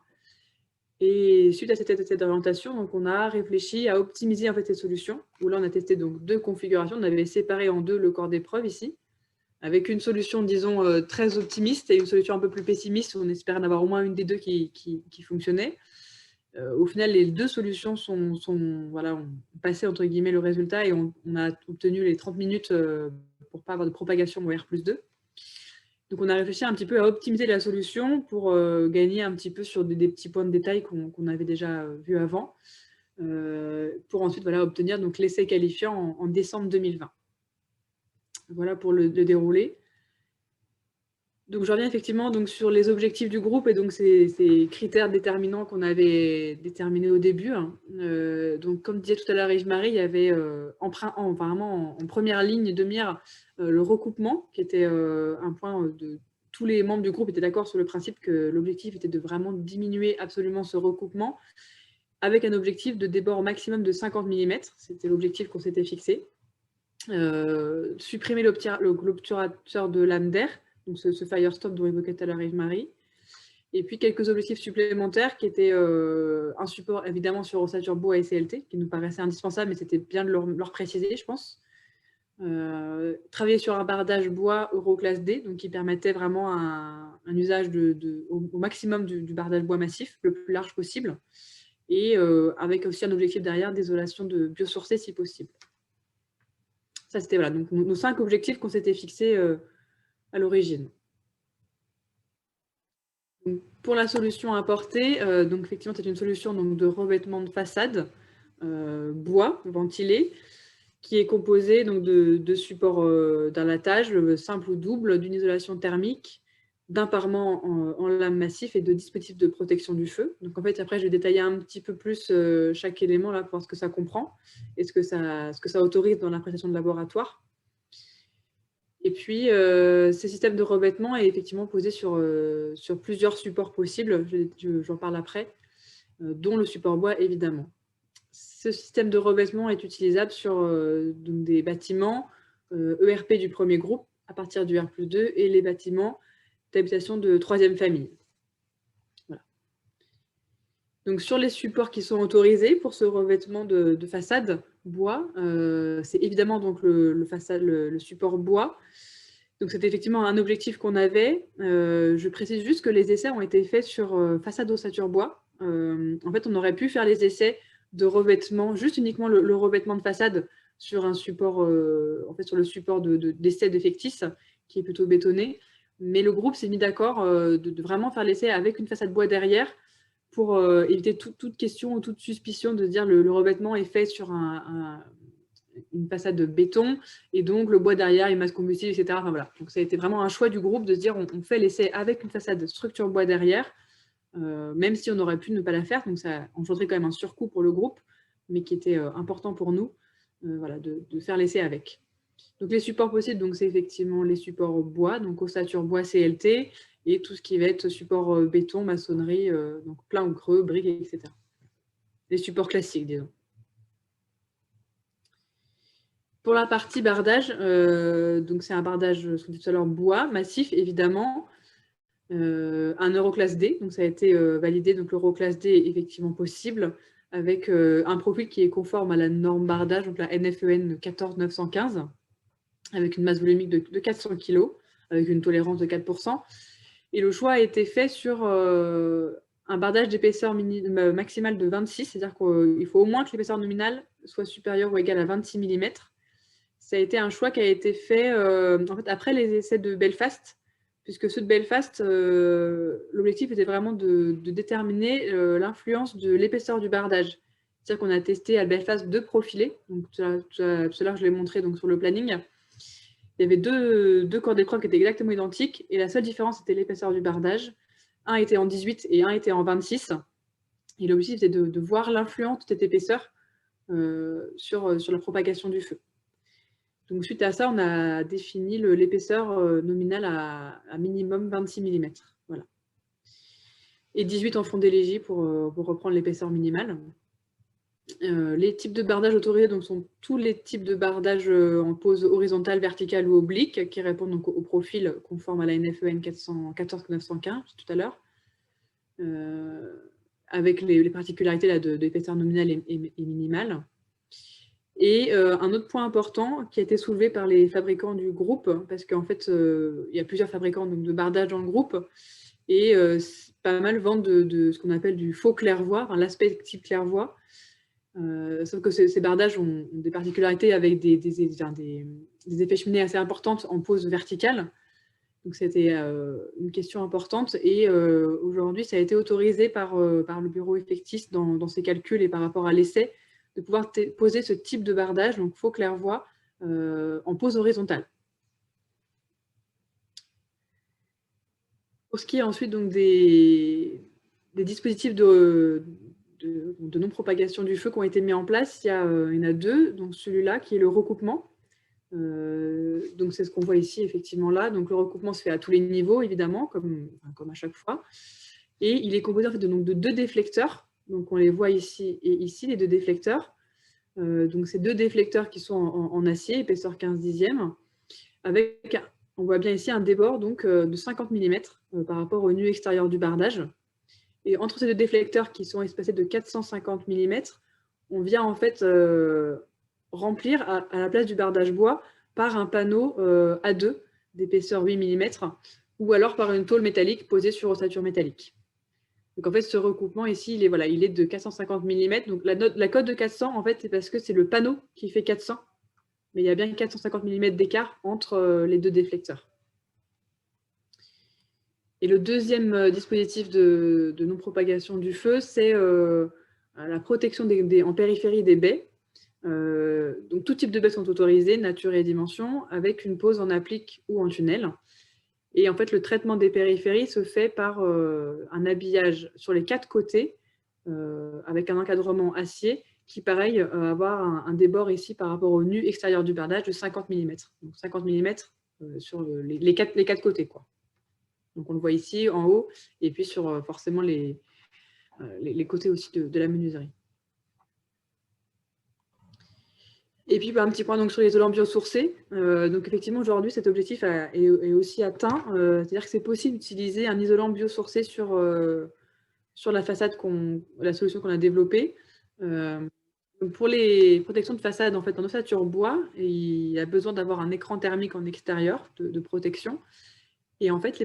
Et suite à cet essai d'orientation, donc on a réfléchi à optimiser en fait, ces solutions, où là on a testé donc 2 configurations. On avait séparé en 2 le corps d'épreuve ici, avec une solution, disons, très optimiste et une solution un peu plus pessimiste. On espérait en avoir au moins une des 2 qui fonctionnait. Au final, les 2 solutions voilà, ont passé entre guillemets le résultat et on a obtenu les 30 minutes pour ne pas avoir de propagation au R+2. Donc, on a réfléchi un petit peu à optimiser la solution pour gagner un petit peu sur des petits points de détail qu'on avait déjà vus avant, pour ensuite voilà, obtenir l'essai qualifiant en décembre 2020. Voilà pour le déroulé. Donc, je reviens effectivement donc, sur les objectifs du groupe et donc ces critères déterminants qu'on avait déterminés au début. Donc, comme disait tout à l'heure Yves-Marie, il y avait apparemment en première ligne de mire le recoupement, qui était un point de tous les membres du groupe étaient d'accord sur le principe que l'objectif était de vraiment diminuer absolument ce recoupement, avec un objectif de débord maximum de 50 mm. C'était l'objectif qu'on s'était fixé. Supprimer l'obturateur de lame d'air, donc ce Firestop dont évoquait tout à l'heure Yves-Marie, Et puis quelques objectifs supplémentaires qui étaient un support évidemment sur ossature bois et CLT, qui nous paraissait indispensable, mais c'était bien de leur préciser, je pense. Travailler sur un bardage bois Euro classe D, donc qui permettait vraiment un usage au maximum du bardage bois massif, le plus large possible, et avec aussi un objectif derrière d'isolation de biosourcés si possible. Ça, c'était voilà, donc nos 5 objectifs qu'on s'était fixés à l'origine. Pour la solution apportée, donc effectivement, c'est une solution donc, de revêtement de façade bois ventilé, qui est composé donc, de supports d'alatage simple ou double, d'une isolation thermique, d'un parement en lame massif et de dispositifs de protection du feu. Donc en fait, après, je vais détailler un petit peu plus chaque élément là, pour voir ce que ça comprend et ce que ça autorise dans l'appréciation de laboratoire. Et puis, ces systèmes de revêtement est effectivement posé sur plusieurs supports possibles, j'en parle après, dont le support bois évidemment. Ce système de revêtement est utilisable sur donc des bâtiments ERP du premier groupe à partir du R+2 et les bâtiments d'habitation de troisième famille. Voilà. Donc sur les supports qui sont autorisés pour ce revêtement de façade bois, c'est évidemment donc le support bois. Donc c'est effectivement un objectif qu'on avait. Je précise juste que les essais ont été faits sur façade ossature bois. En fait, on aurait pu faire les essais de revêtement, juste uniquement le revêtement de façade sur un support, en fait sur le support d'essai d'Effectis, qui est plutôt bétonné. Mais le groupe s'est mis d'accord de vraiment faire l'essai avec une façade bois derrière pour éviter toute question ou toute suspicion de dire le revêtement est fait sur une façade de béton et donc le bois derrière, il masse combustible, etc. Enfin, voilà. Donc ça a été vraiment un choix du groupe de se dire on fait l'essai avec une façade structure bois derrière, même si on aurait pu ne pas la faire. Donc ça engendrait quand même un surcoût pour le groupe, mais qui était important pour nous voilà, de faire l'essai avec. Donc les supports possibles, c'est effectivement les supports bois, donc ossature bois CLT, et tout ce qui va être support béton, maçonnerie, donc plein ou creux, briques, etc. Les supports classiques, disons. Pour la partie bardage, donc c'est un bardage, ce qu'on dit tout à l'heure, bois, massif, évidemment, un Euroclass D, donc ça a été validé, donc l'Euroclass D est effectivement possible, avec un profil qui est conforme à la norme bardage, donc la NFEN 14915, avec une masse volumique de 400 kg, avec une tolérance de 4%. Et le choix a été fait sur un bardage d'épaisseur maximale de 26, c'est-à-dire qu'il faut au moins que l'épaisseur nominale soit supérieure ou égale à 26 mm. Ça a été un choix qui a été fait en fait, après les essais de Belfast, puisque ceux de Belfast, l'objectif était vraiment de déterminer l'influence de l'épaisseur du bardage. C'est-à-dire qu'on a testé à Belfast 2 profilés, donc tout à l'heure je l'ai montré donc, sur le planning. Il y avait deux corps d'épreuve qui étaient exactement identiques, et la seule différence était l'épaisseur du bardage. Un était en 18 et un était en 26. Et l'objectif était de voir l'influence de cette épaisseur sur la propagation du feu. Donc suite à ça, on a défini l'épaisseur nominale à minimum 26 mm. Voilà. Et 18 en fond d'élégie pour reprendre l'épaisseur minimale. Les types de bardage autorisés donc, sont tous les types de bardage en pose horizontale, verticale ou oblique qui répondent donc, au profil conforme à la NFEN 14915 tout à l'heure, avec les particularités d'épaisseur nominale et minimale. Et un autre point important qui a été soulevé par les fabricants du groupe, parce qu'en fait, il y a plusieurs fabricants donc, de bardage dans le groupe, et pas mal vendent de ce qu'on appelle du faux clairvoie, enfin, l'aspect type clairvoie. Sauf que ces bardages ont des particularités avec des effets cheminés assez importantes en pose verticale. Donc c'était une question importante. Et aujourd'hui, ça a été autorisé par le bureau Effectis dans ses calculs et par rapport à l'essai, de pouvoir poser ce type de bardage, donc faux clairvoie, en pose horizontale. Pour ce qui est ensuite donc, des dispositifs de non-propagation du feu qui ont été mis en place, il y en a 2, donc celui-là qui est le recoupement. Donc c'est ce qu'on voit ici effectivement là. Donc le recoupement se fait à tous les niveaux évidemment, comme à chaque fois. Et il est composé en fait, de 2 déflecteurs. Donc on les voit ici et ici, les 2 déflecteurs. Donc ces 2 déflecteurs qui sont en acier, épaisseur 15/10, avec on voit bien ici un débord donc, de 50 mm par rapport au nu extérieur du bardage. Et entre ces deux déflecteurs qui sont espacés de 450 mm, on vient en fait remplir à la place du bardage bois par un panneau A2 d'épaisseur 8 mm ou alors par une tôle métallique posée sur ossature métallique. Donc en fait, ce recoupement ici, il est de 450 mm. Donc la cote de 400, en fait, c'est parce que c'est le panneau qui fait 400, mais il y a bien 450 mm d'écart entre les deux déflecteurs. Et le deuxième dispositif de non-propagation du feu, c'est la protection en périphérie des baies. Donc tout type de baies sont autorisées, nature et dimension, avec une pose en applique ou en tunnel. Et en fait, le traitement des périphéries se fait par un habillage sur les 4 côtés, avec un encadrement acier, qui, pareil, va avoir un débord ici par rapport au nu extérieur du bardage de 50 mm. Donc 50 mm sur les 4 côtés, quoi. Donc on le voit ici, en haut, et puis sur forcément les côtés aussi de la menuiserie. Et puis un petit point donc, sur l'isolant biosourcé. Donc effectivement, aujourd'hui, cet objectif est aussi atteint. C'est-à-dire que c'est possible d'utiliser un isolant biosourcé sur la façade, la solution qu'on a développée. Pour les protections de façade, en fait, en ossature bois, il y a besoin d'avoir un écran thermique en extérieur de protection. Et en fait,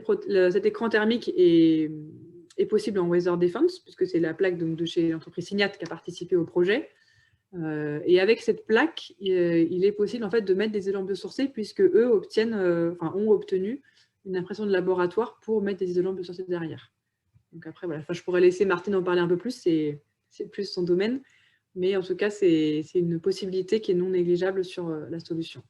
cet écran thermique est possible en Weather Defense, puisque c'est la plaque de chez l'entreprise Signat qui a participé au projet. Et avec cette plaque, il est possible en fait, de mettre des isolants biosourcés, puisque eux ont obtenu une impression de laboratoire pour mettre des isolants biosourcés derrière. Donc après, voilà. Enfin, je pourrais laisser Martine en parler un peu plus, c'est plus son domaine. Mais en tout cas, c'est une possibilité qui est non négligeable sur la solution.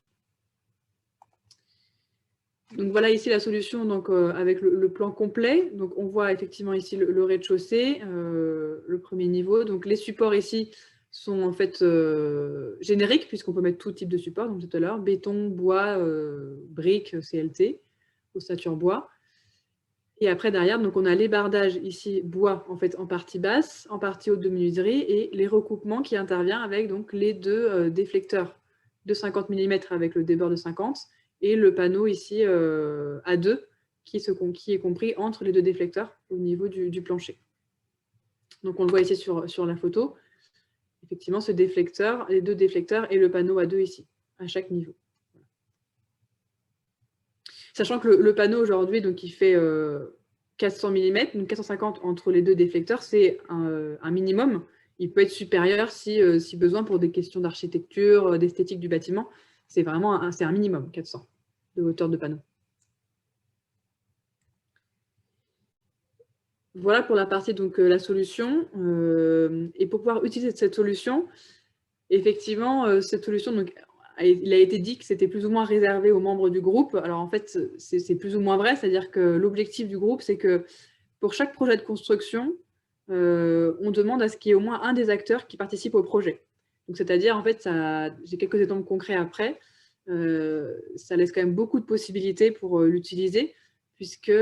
Donc voilà ici la solution donc, avec le plan complet. Donc on voit effectivement ici le rez-de-chaussée, le premier niveau. Donc les supports ici sont en fait génériques, puisqu'on peut mettre tout type de support, donc tout à l'heure, béton, bois, briques, CLT, ossature bois. Et après derrière, donc on a les bardages ici, bois en fait en partie basse, en partie haute de menuiserie, et les recoupements qui interviennent avec donc les deux déflecteurs de 50 mm avec le débord de 50, et le panneau ici A2 qui est compris entre les deux déflecteurs au niveau du plancher. Donc on le voit ici sur la photo. Effectivement, ce déflecteur, les deux déflecteurs et le panneau A2 ici, à chaque niveau. Sachant que le panneau aujourd'hui, il fait 400 mm, donc 450 entre les deux déflecteurs, c'est un minimum. Il peut être supérieur si besoin pour des questions d'architecture, d'esthétique du bâtiment. C'est vraiment un minimum, 400 de hauteur de panneau. Voilà pour la partie donc la solution. Et pour pouvoir utiliser cette solution, effectivement, cette solution, donc, il a été dit que c'était plus ou moins réservé aux membres du groupe. Alors en fait, c'est plus ou moins vrai, c'est-à-dire que l'objectif du groupe, c'est que pour chaque projet de construction, on demande à ce qu'il y ait au moins un des acteurs qui participe au projet. Donc c'est-à-dire, en fait, j'ai quelques exemples concrets après, ça laisse quand même beaucoup de possibilités pour l'utiliser, puisque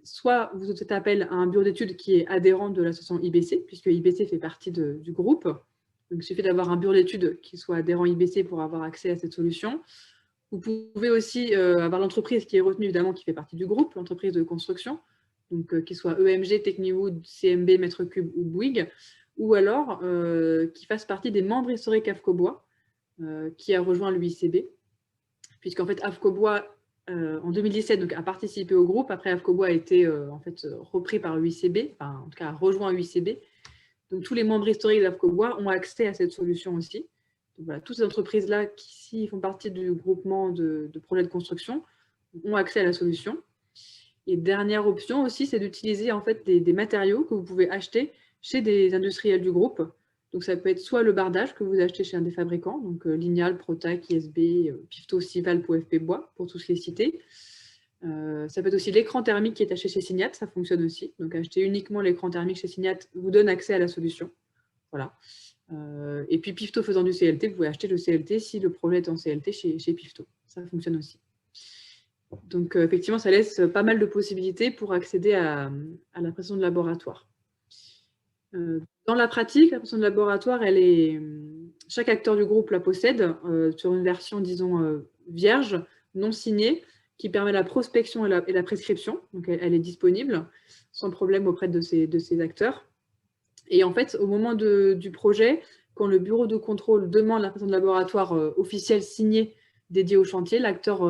soit vous faites appel à un bureau d'études qui est adhérent de l'association IBC, puisque IBC fait partie du groupe. Donc, il suffit d'avoir un bureau d'études qui soit adhérent IBC pour avoir accès à cette solution. Vous pouvez aussi avoir l'entreprise qui est retenue, évidemment, qui fait partie du groupe, l'entreprise de construction, donc qui soit EMG, Techniwood, CMB, Mètre Cube ou Bouygues, ou alors qui fasse partie des membres historiques AFCOBOIS, qui a rejoint l'UICB, puisqu'en fait, AFCOBOIS, en 2017, donc, a participé au groupe. Après, AFCOBOIS a été en fait, repris par l'UICB, enfin, en tout cas, a rejoint l'UICB. Donc, tous les membres historiques d'AFCOBOIS ont accès à cette solution aussi. Donc, voilà, toutes ces entreprises-là qui, s'ils font partie du groupement de projets de construction, ont accès à la solution. Et dernière option aussi, c'est d'utiliser en fait des matériaux que vous pouvez acheter chez des industriels du groupe. Donc, ça peut être soit le bardage que vous achetez chez un des fabricants, donc Lignal, Protac, ISB, Pifto, Sival, POFP Bois, pour tous les citer. Ça peut être aussi l'écran thermique qui est acheté chez Signat, ça fonctionne aussi. Donc, acheter uniquement l'écran thermique chez Signat vous donne accès à la solution. Voilà. Et puis, Pifto faisant du CLT, vous pouvez acheter le CLT si le projet est en CLT chez Pifto. Ça fonctionne aussi. Donc, effectivement, ça laisse pas mal de possibilités pour accéder à l'impression de laboratoire. Dans la pratique, l'impression de laboratoire, chaque acteur du groupe la possède sur une version, disons, vierge, non signée, qui permet la prospection et la prescription. Donc, elle est disponible sans problème auprès de ces acteurs. Et en fait, au moment du projet, quand le bureau de contrôle demande la présence de laboratoire officiel signé dédié au chantier, l'acteur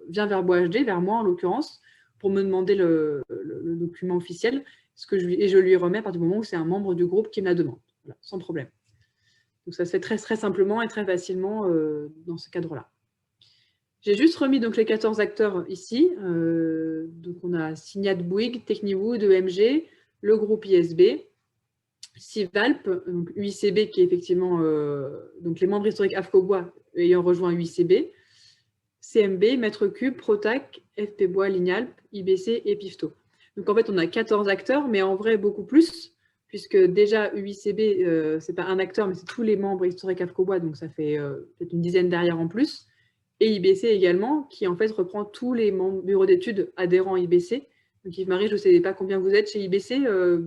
vient vers BoisHD, vers moi en l'occurrence, pour me demander le document officiel, et je lui remets à partir du moment où c'est un membre du groupe qui me la demande, voilà, sans problème. Donc ça se fait très, très simplement et très facilement dans ce cadre-là. J'ai juste remis donc, les 14 acteurs ici. Donc on a Signat Bouygues, Techniwood, EMG, le groupe ISB, Civalp, donc UICB qui est effectivement donc les membres historiques AFCO Bois ayant rejoint UICB, CMB, Maître Cube, Protac, FP Bois, Lignalp, IBC et Pifto. Donc en fait on a 14 acteurs, mais en vrai beaucoup plus, puisque déjà UICB, ce n'est pas un acteur, mais c'est tous les membres historiques AFCO Bois, donc ça fait peut-être une dizaine derrière en plus. Et IBC également, qui en fait reprend tous les membres bureaux d'études adhérents IBC. Donc Yves-Marie, je ne sais pas combien vous êtes chez IBC, je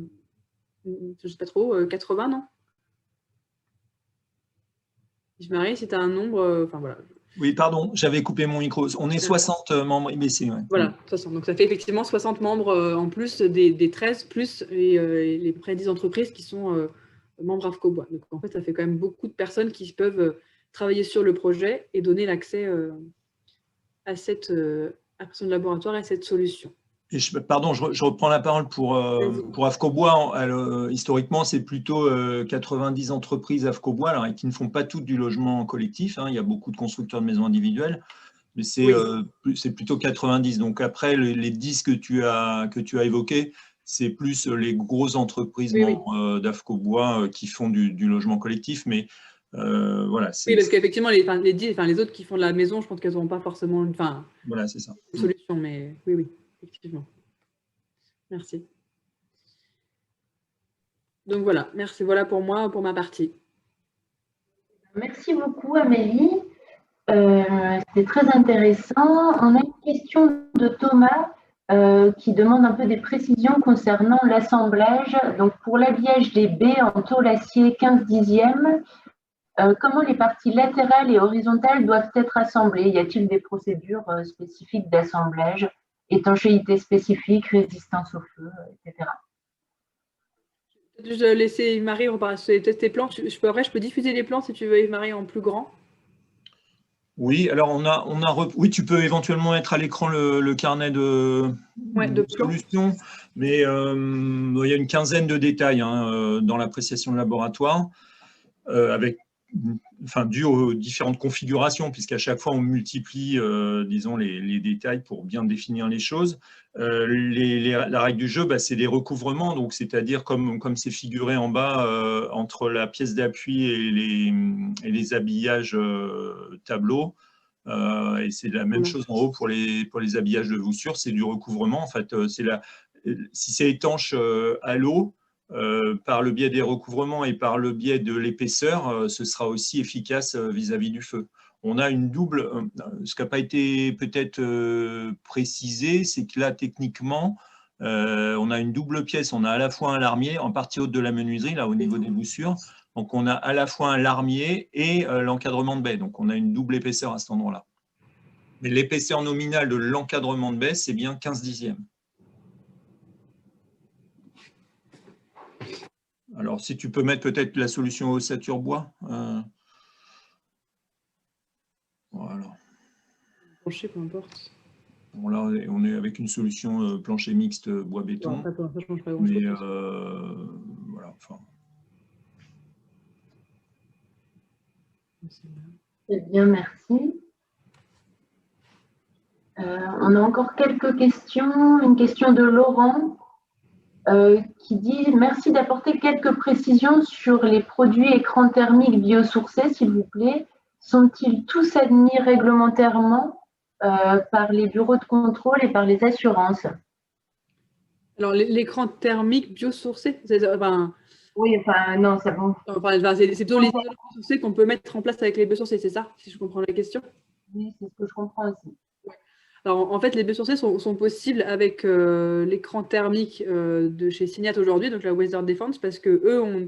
ne sais pas trop, 80, non? Yves-Marie, si tu as un nombre, enfin voilà. Oui, pardon, j'avais coupé mon micro. On est 60 membres IBC. Ouais. Voilà, 60. Donc ça fait effectivement 60 membres en plus des 13, plus les près 10 entreprises qui sont membres AFCO Bois. Donc en fait, ça fait quand même beaucoup de personnes qui peuvent travailler sur le projet et donner l'accès à cette application de laboratoire et à cette solution. Et pardon, je reprends la parole pour AFCO Bois. Historiquement, c'est plutôt 90 entreprises AFCO Bois, alors, qui ne font pas toutes du logement collectif. Hein, il y a beaucoup de constructeurs de maisons individuelles, mais c'est plutôt 90. Donc après, les 10 que tu as évoqués, c'est plus les grosses entreprises membres d'AFCO Bois qui font du logement collectif. Mais voilà. Oui, parce qu'effectivement, les autres qui font de la maison, je pense qu'elles n'auront pas forcément voilà, c'est ça. Une solution, mais oui. Effectivement. Merci. Donc voilà, merci. Voilà pour moi, pour ma partie. Merci beaucoup, Amélie. C'était très intéressant. On a une question de Thomas qui demande un peu des précisions concernant l'assemblage. Donc, pour l'habillage des baies en tôle acier 15/10, comment les parties latérales et horizontales doivent être assemblées? Y a-t-il des procédures spécifiques d'assemblage? Étanchéité spécifique, résistance au feu, etc. Je vais laisser Yves-Marie tester tes plans. Je peux diffuser les plans si tu veux, Yves-Marie, en plus grand. Oui, alors oui, tu peux éventuellement mettre à l'écran le carnet de solutions, mais il y a une quinzaine de détails dans l'appréciation de laboratoire, dû aux différentes configurations, puisqu'à chaque fois on multiplie, disons, les détails pour bien définir les choses. La règle du jeu, c'est des recouvrements, donc c'est-à-dire comme c'est figuré en bas entre la pièce d'appui et les habillages tableaux. Et c'est la même chose en haut pour les habillages de voussure, c'est du recouvrement. En fait, si c'est étanche à l'eau, par le biais des recouvrements et par le biais de l'épaisseur, ce sera aussi efficace vis-à-vis du feu. On a une double, ce qui n'a pas été peut-être précisé, c'est que là, techniquement, on a une double pièce. On a à la fois un larmier en partie haute de la menuiserie, là au niveau des voussures. Donc, on a à la fois un larmier et l'encadrement de baie. Donc, on a une double épaisseur à cet endroit-là. Mais l'épaisseur nominale de l'encadrement de baie, c'est bien 15/10. Alors, si tu peux mettre peut-être la solution ossature bois. Voilà. Plancher, peu importe. Bon, là, on est avec une solution plancher mixte bois-béton. Ça change pas grand-chose. Mais voilà, enfin. Très bien, merci. On a encore quelques questions. Une question de Laurent. Qui dit « Merci d'apporter quelques précisions sur les produits écrans thermiques biosourcés, s'il vous plaît. Sont-ils tous admis réglementairement par les bureaux de contrôle et par les assurances ?» Alors, l'écran thermique biosourcé, oui, non, c'est bon. C'est plutôt les biosourcés qu'on peut mettre en place avec les biosourcés, c'est ça, si je comprends la question? Oui, c'est ce que je comprends aussi. Alors, en fait, les biosourcés sont possibles avec l'écran thermique de chez Signat aujourd'hui, donc la Weather Defense, parce qu'eux ont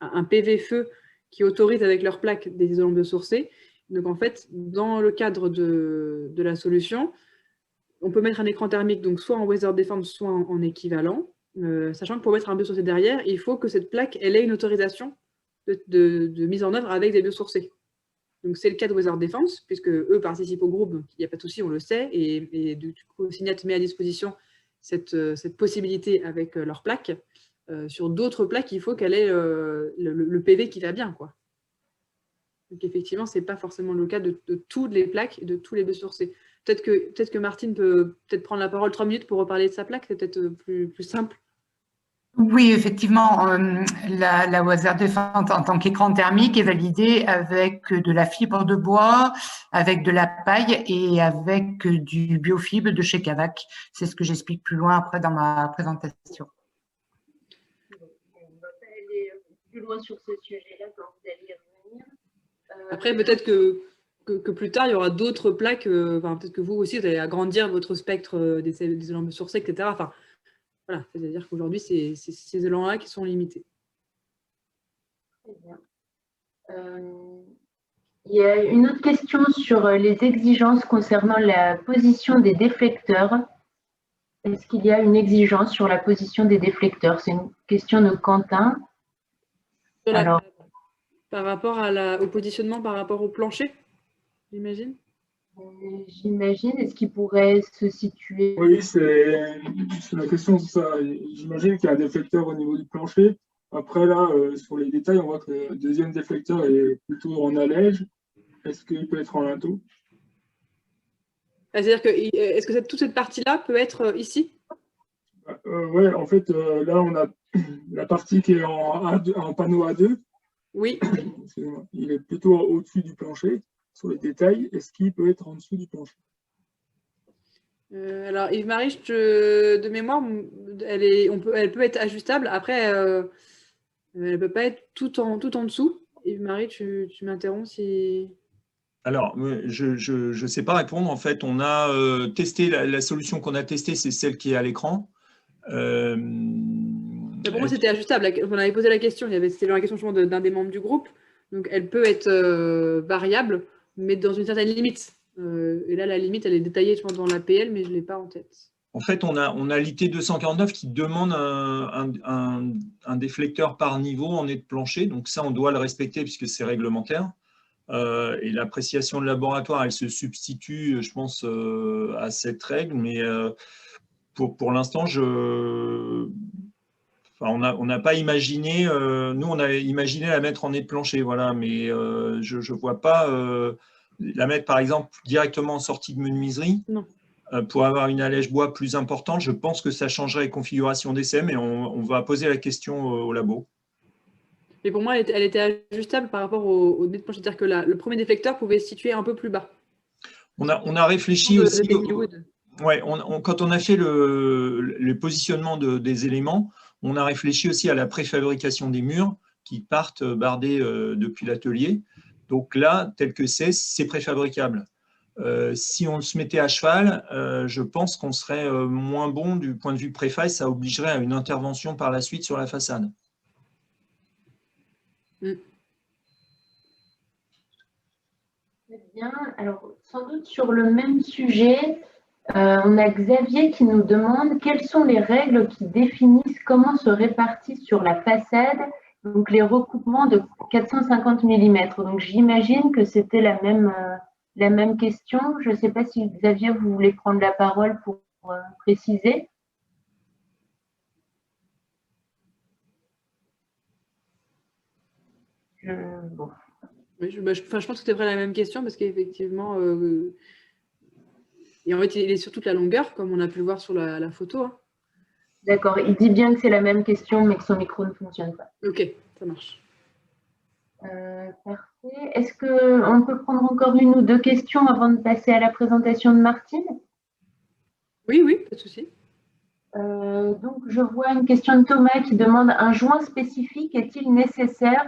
un PV feu qui autorise avec leur plaque des isolants biosourcés. Donc, en fait, dans le cadre de la solution, on peut mettre un écran thermique, donc soit en Weather Defense, soit en équivalent, sachant que pour mettre un biosourcé derrière, il faut que cette plaque elle ait une autorisation de mise en œuvre avec des biosourcés. Donc, c'est le cas de Weather Defense, puisque eux participent au groupe, il n'y a pas de souci, on le sait, et du coup, Cinet met à disposition cette possibilité avec leur plaque. Sur d'autres plaques, il faut qu'elle ait le PV qui va bien, quoi. Donc, effectivement, ce n'est pas forcément le cas de toutes les plaques et de tous les biosourcés. Peut-être que Martine peut prendre la parole 3 minutes pour reparler de sa plaque, c'est peut-être plus simple. Oui, effectivement, la Weather Defense en tant qu'écran thermique est validée avec de la fibre de bois, avec de la paille et avec du biofibre de chez Cavac. C'est ce que j'explique plus loin après dans ma présentation. On va pas aller plus loin sur ce sujet-là quand vous allez y revenir. Après, peut-être que plus tard, il y aura d'autres plaques. Peut-être que vous aussi, vous allez agrandir votre spectre des élans biosourcés, etc. Enfin, voilà, c'est-à-dire qu'aujourd'hui, c'est ces élans-là qui sont limités. Très bien. Il y a une autre question sur les exigences concernant la position des déflecteurs. Est-ce qu'il y a une exigence sur la position des déflecteurs? C'est une question de Quentin. Alors, par rapport au positionnement par rapport au plancher, j'imagine? J'imagine. Est-ce qu'il pourrait se situer? Oui, c'est la question, c'est ça. J'imagine qu'il y a un déflecteur au niveau du plancher. Après, là, sur les détails, on voit que le deuxième déflecteur est plutôt en allège. Est-ce qu'il peut être en linteau? C'est-à-dire que, est-ce que toute cette partie-là peut être ici? Oui, en fait, là, on a la partie qui est en panneau A2. Oui. Il est plutôt au-dessus du plancher. Sur les détails, est-ce qu'il peut être en dessous du plancher? Alors, Yves-Marie, de mémoire, elle peut être ajustable. Après, elle ne peut pas être tout en dessous. Yves-Marie, tu m'interromps si… Alors, je ne sais pas répondre. En fait, on a testé, la solution qu'on a testée, c'est celle qui est à l'écran. Pour moi, c'était ajustable. On avait posé la question, c'était la question d'un des membres du groupe. Donc, elle peut être variable, mais dans une certaine limite. Et là, la limite, elle est détaillée, je pense, dans l'APL, mais je ne l'ai pas en tête. En fait, on a l'IT 249 qui demande un déflecteur par niveau en nez de plancher. Donc ça, on doit le respecter puisque c'est réglementaire. Et l'appréciation de laboratoire, elle se substitue, je pense, à cette règle. Mais pour l'instant, on n'a pas imaginé, nous on a imaginé la mettre en nez de plancher, voilà, mais je ne vois pas la mettre par exemple directement en sortie de menuiserie. Non. Pour avoir une allège bois plus importante. Je pense que ça changerait les configurations d'essai, mais on va poser la question au labo. Mais pour moi, elle était ajustable par rapport au nez de plancher, c'est-à-dire que le premier déflecteur pouvait se situer un peu plus bas. On a réfléchi aussi… quand on a fait le positionnement des éléments, on a réfléchi aussi à la préfabrication des murs qui partent bardés depuis l'atelier. Donc là, tel que c'est préfabricable. Si on se mettait à cheval, je pense qu'on serait moins bon du point de vue préfaille, ça obligerait à une intervention par la suite sur la façade. Très bien. Alors, sans doute sur le même sujet, on a Xavier qui nous demande quelles sont les règles qui définissent comment se répartissent sur la façade donc les recoupements de 450 mm. Donc, j'imagine que c'était la même question. Je ne sais pas si Xavier, vous voulez prendre la parole pour préciser. Bon. Oui, je pense que c'était vraiment la même question parce qu'effectivement, et en fait, il est sur toute la longueur, comme on a pu le voir sur la photo. Hein. D'accord, il dit bien que c'est la même question, mais que son micro ne fonctionne pas. Ok, ça marche. Parfait. Est-ce qu'on peut prendre encore une ou deux questions avant de passer à la présentation de Martine? Oui, pas de souci. Donc, je vois une question de Thomas qui demande un joint spécifique est-il nécessaire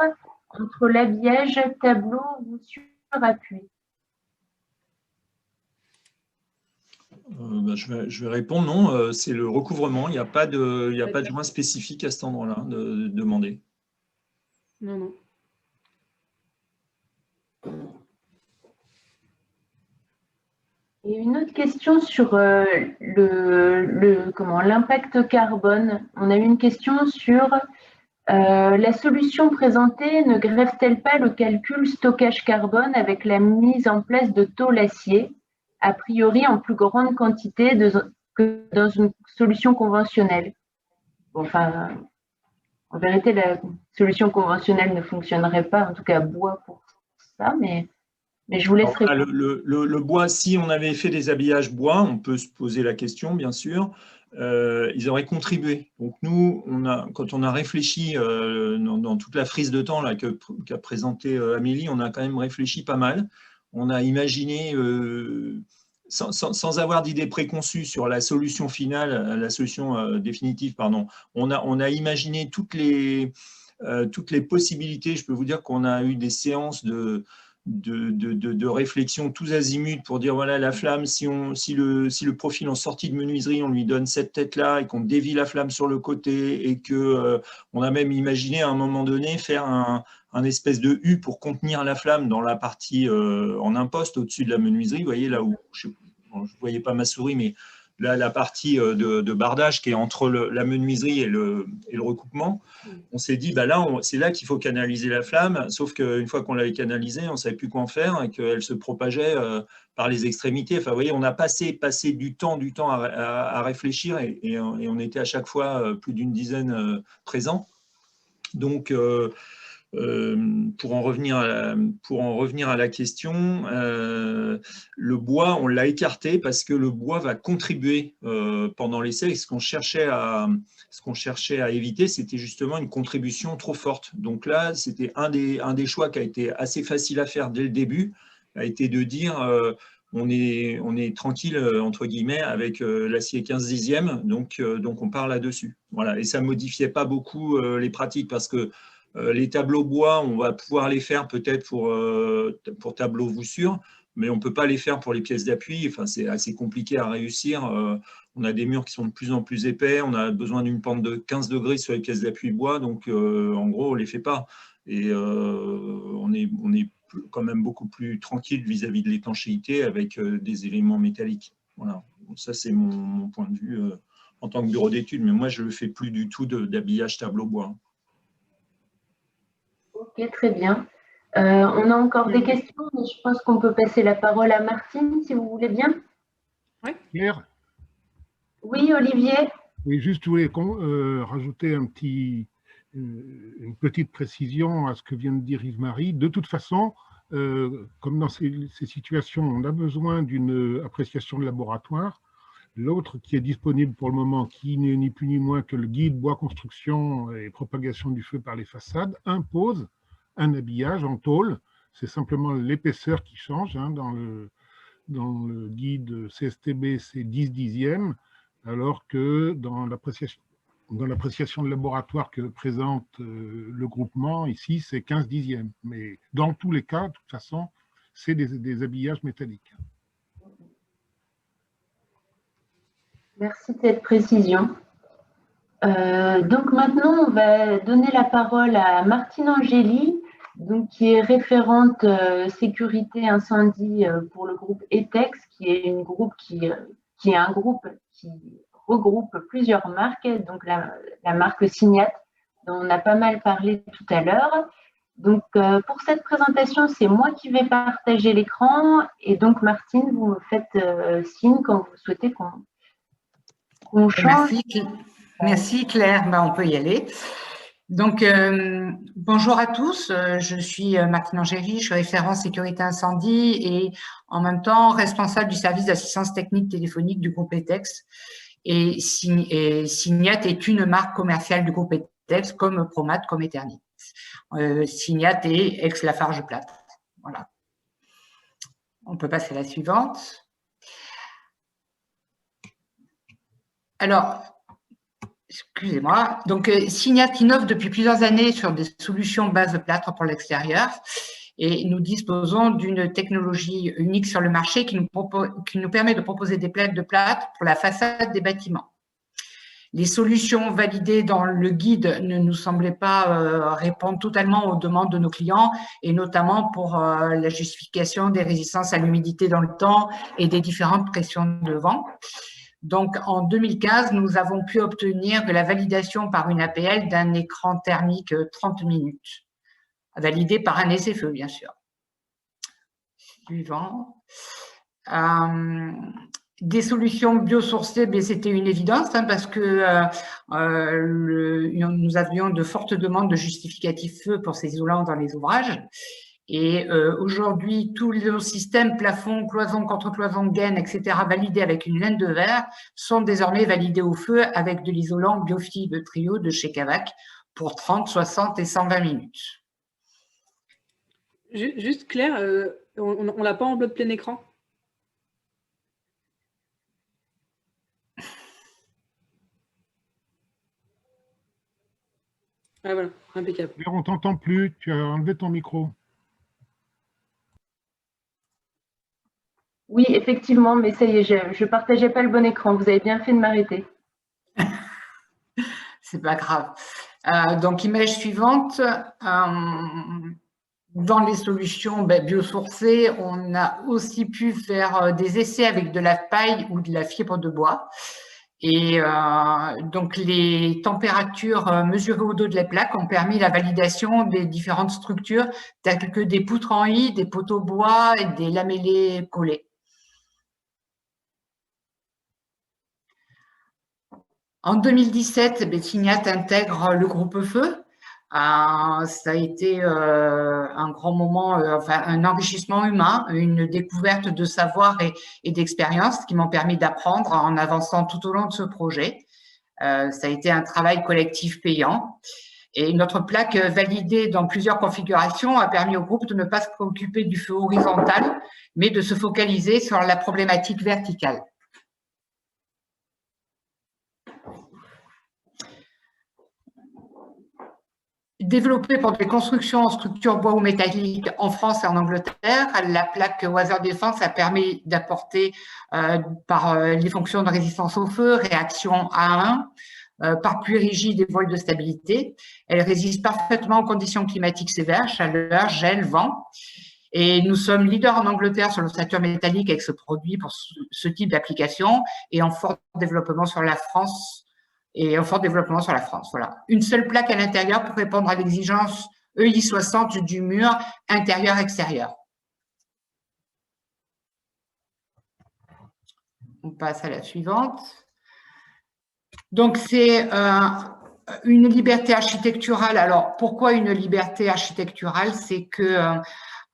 entre l'habillage, tableau ou sur-appui? Je vais répondre non, c'est le recouvrement, il n'y a pas de joint spécifique à cet endroit-là de demander. Non. Et une autre question sur l'impact carbone. On a eu une question sur la solution présentée ne grève-t-elle pas le calcul stockage carbone avec la mise en place de tôle acier, a priori en plus grande quantité que dans une solution conventionnelle? Bon, enfin, en vérité, la solution conventionnelle ne fonctionnerait pas, en tout cas bois pour ça, mais je vous laisse répondre. Le bois, si on avait fait des habillages bois, on peut se poser la question, bien sûr, ils auraient contribué. Donc nous, quand on a réfléchi dans toute la frise de temps qu'a présenté Amélie, on a quand même réfléchi pas mal. On a imaginé, sans avoir d'idée préconçue sur la solution finale, la solution définitive, pardon, on a imaginé toutes les possibilités. Je peux vous dire qu'on a eu des séances de réflexion tous azimuts pour dire voilà, la flamme, si le profil en sortie de menuiserie, on lui donne cette tête-là et qu'on dévie la flamme sur le côté et que on a même imaginé à un moment donné faire un espèce de U pour contenir la flamme dans la partie en imposte au-dessus de la menuiserie. Vous voyez là où, je ne voyais pas ma souris, mais là, la partie de bardage qui est entre la menuiserie et le recoupement, on s'est dit, bah là, c'est là qu'il faut canaliser la flamme, sauf qu'une fois qu'on l'avait canalisée, on ne savait plus quoi en faire et qu'elle se propageait par les extrémités. Enfin, vous voyez, on a passé du temps à réfléchir et on était à chaque fois plus d'une dizaine présents. Donc, pour en revenir à la question, le bois, on l'a écarté parce que le bois va contribuer pendant l'essai. Et ce qu'on cherchait à éviter, c'était justement une contribution trop forte. Donc là, c'était un des choix qui a été assez facile à faire dès le début, a été de dire on est tranquille, entre guillemets, avec l'acier 15/10, donc on part là-dessus. Voilà. Et ça ne modifiait pas beaucoup les pratiques parce que les tableaux bois, on va pouvoir les faire peut-être pour tableaux voussure, mais on ne peut pas les faire pour les pièces d'appui. Enfin, c'est assez compliqué à réussir. On a des murs qui sont de plus en plus épais. On a besoin d'une pente de 15 degrés sur les pièces d'appui bois. Donc, en gros, on ne les fait pas. Et on est quand même beaucoup plus tranquille vis-à-vis de l'étanchéité avec des éléments métalliques. Voilà. Donc, ça, c'est mon point de vue en tant que bureau d'études. Mais moi, je ne fais plus du tout d'habillage tableau bois. Ok, très bien. On a encore des questions, mais je pense qu'on peut passer la parole à Martine, si vous voulez bien. Oui. Claire ? Oui, Olivier. Oui, juste, je voulais rajouter une petite précision à ce que vient de dire Yves-Marie. De toute façon, comme dans ces situations, on a besoin d'une appréciation de laboratoire. L'autre qui est disponible pour le moment, qui n'est ni plus ni moins que le guide bois construction et propagation du feu par les façades, impose un habillage en tôle. C'est simplement l'épaisseur qui change. Hein, dans le guide CSTB, c'est 10/10, alors que dans l'appréciation de laboratoire que présente le groupement, ici, c'est 15/10. Mais dans tous les cas, de toute façon, c'est des habillages métalliques. Merci de cette précision. Donc maintenant, on va donner la parole à Martine Angéli, donc, qui est référente sécurité incendie pour le groupe ETEX, qui est un groupe qui regroupe plusieurs marques, donc la marque Signat, dont on a pas mal parlé tout à l'heure. Donc, pour cette présentation, c'est moi qui vais partager l'écran. Et donc, Martine, vous me faites signe quand vous souhaitez qu'on change. Merci Claire, on peut y aller. Donc, bonjour à tous, je suis Martine Angéli, je suis référente sécurité incendie et en même temps responsable du service d'assistance technique téléphonique du groupe ETEX. Et Signat est une marque commerciale du groupe ETEX comme Promat, comme Eternit. Signat est ex-Lafarge-Plâtre. Voilà. On peut passer à la suivante. Alors, excusez-moi. Donc, Signat innove depuis plusieurs années sur des solutions base de plâtre pour l'extérieur et nous disposons d'une technologie unique sur le marché qui nous permet de proposer des plaques de plâtre pour la façade des bâtiments. Les solutions validées dans le guide ne nous semblaient pas répondre totalement aux demandes de nos clients, et notamment pour la justification des résistances à l'humidité dans le temps et des différentes pressions de vent. Donc, en 2015, nous avons pu obtenir la validation par une APL d'un écran thermique 30 minutes, validé par un essai-feu, bien sûr. Suivant. Des solutions biosourcées, c'était une évidence parce que nous avions de fortes demandes de justificatifs feu pour ces isolants dans les ouvrages. Et aujourd'hui, tous les systèmes plafond, cloison, contre-cloison, gaine, etc., validés avec une laine de verre, sont désormais validés au feu avec de l'isolant Biofibre Trio de chez Cavac pour 30, 60 et 120 minutes. Juste Claire, on ne l'a pas en mode plein écran? Ah voilà, impeccable. Claire, on ne t'entend plus, tu as enlevé ton micro. Oui, effectivement, mais ça y est, je ne partageais pas le bon écran. Vous avez bien fait de m'arrêter. C'est pas grave. Donc, image suivante. Dans les solutions biosourcées, on a aussi pu faire des essais avec de la paille ou de la fibre de bois. Et donc, les températures mesurées au dos de la plaque ont permis la validation des différentes structures, telles que des poutres en I, des poteaux bois et des lamellés collés. En 2017, Signat intègre le groupe Feu. Ça a été un grand moment, un enrichissement humain, une découverte de savoir et d'expérience qui m'ont permis d'apprendre en avançant tout au long de ce projet. Ça a été un travail collectif payant. Et notre plaque validée dans plusieurs configurations a permis au groupe de ne pas se préoccuper du feu horizontal, mais de se focaliser sur la problématique verticale. Développée pour des constructions en structure bois ou métallique en France et en Angleterre, la plaque Weather Defense a permis d'apporter par les fonctions de résistance au feu, réaction A1, par pluie rigide et voile de stabilité. Elle résiste parfaitement aux conditions climatiques sévères, chaleur, gel, vent. Et nous sommes leaders en Angleterre sur l'ossature métallique avec ce produit pour ce type d'application et en fort développement sur la France. Voilà. Une seule plaque à l'intérieur pour répondre à l'exigence EI 60 du mur intérieur-extérieur. On passe à la suivante. Donc, c'est une liberté architecturale. Alors, pourquoi une liberté architecturale? C'est que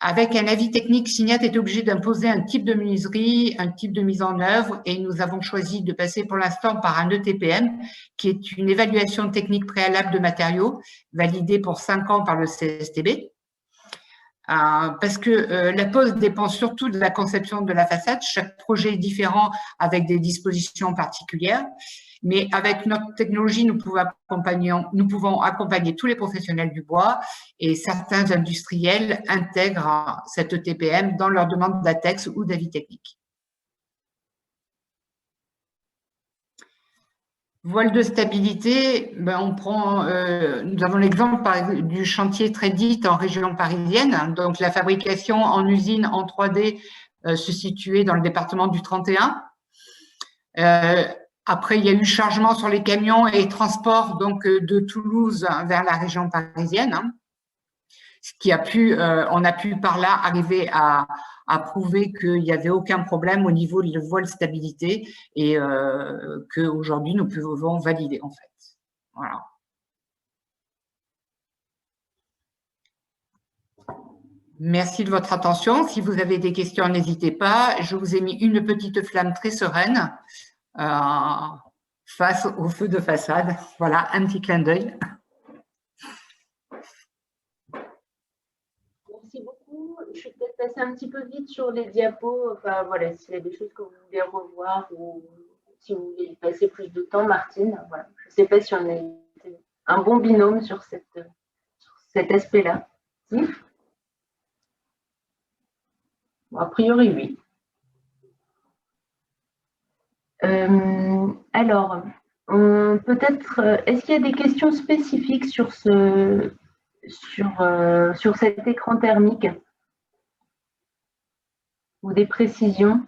avec un avis technique, Signat est obligé d'imposer un type de menuiserie, un type de mise en œuvre, et nous avons choisi de passer pour l'instant par un ETPM, qui est une évaluation technique préalable de matériaux, validée pour 5 ans par le CSTB. Parce que la pose dépend surtout de la conception de la façade. Chaque projet est différent avec des dispositions particulières. Mais avec notre technologie, nous pouvons accompagner tous les professionnels du bois et certains industriels intègrent cette ETPM dans leur demande d'ATEX ou d'avis technique. Voile de stabilité, nous avons l'exemple du chantier Trédit en région parisienne. Donc, la fabrication en usine en 3D se situait dans le département du 31. Après, il y a eu chargement sur les camions et transport donc de Toulouse vers la région parisienne, ce qui on a pu par là arriver à prouver qu'il n'y avait aucun problème au niveau de voile stabilité et qu'aujourd'hui nous pouvons valider en fait. Voilà. Merci de votre attention. Si vous avez des questions, n'hésitez pas. Je vous ai mis une petite flamme très sereine. Face au feu de façade. Voilà, un petit clin d'œil. Merci beaucoup. Je suis peut-être passée un petit peu vite sur les diapos. Enfin, voilà, s'il y a des choses que vous voulez revoir ou si vous voulez y passer plus de temps, Martine. Voilà. Je ne sais pas si on a un bon binôme sur cet aspect-là. Si? Bon, a priori, oui. Alors, Peut-être, est-ce qu'il y a des questions spécifiques sur cet écran thermique ou des précisions?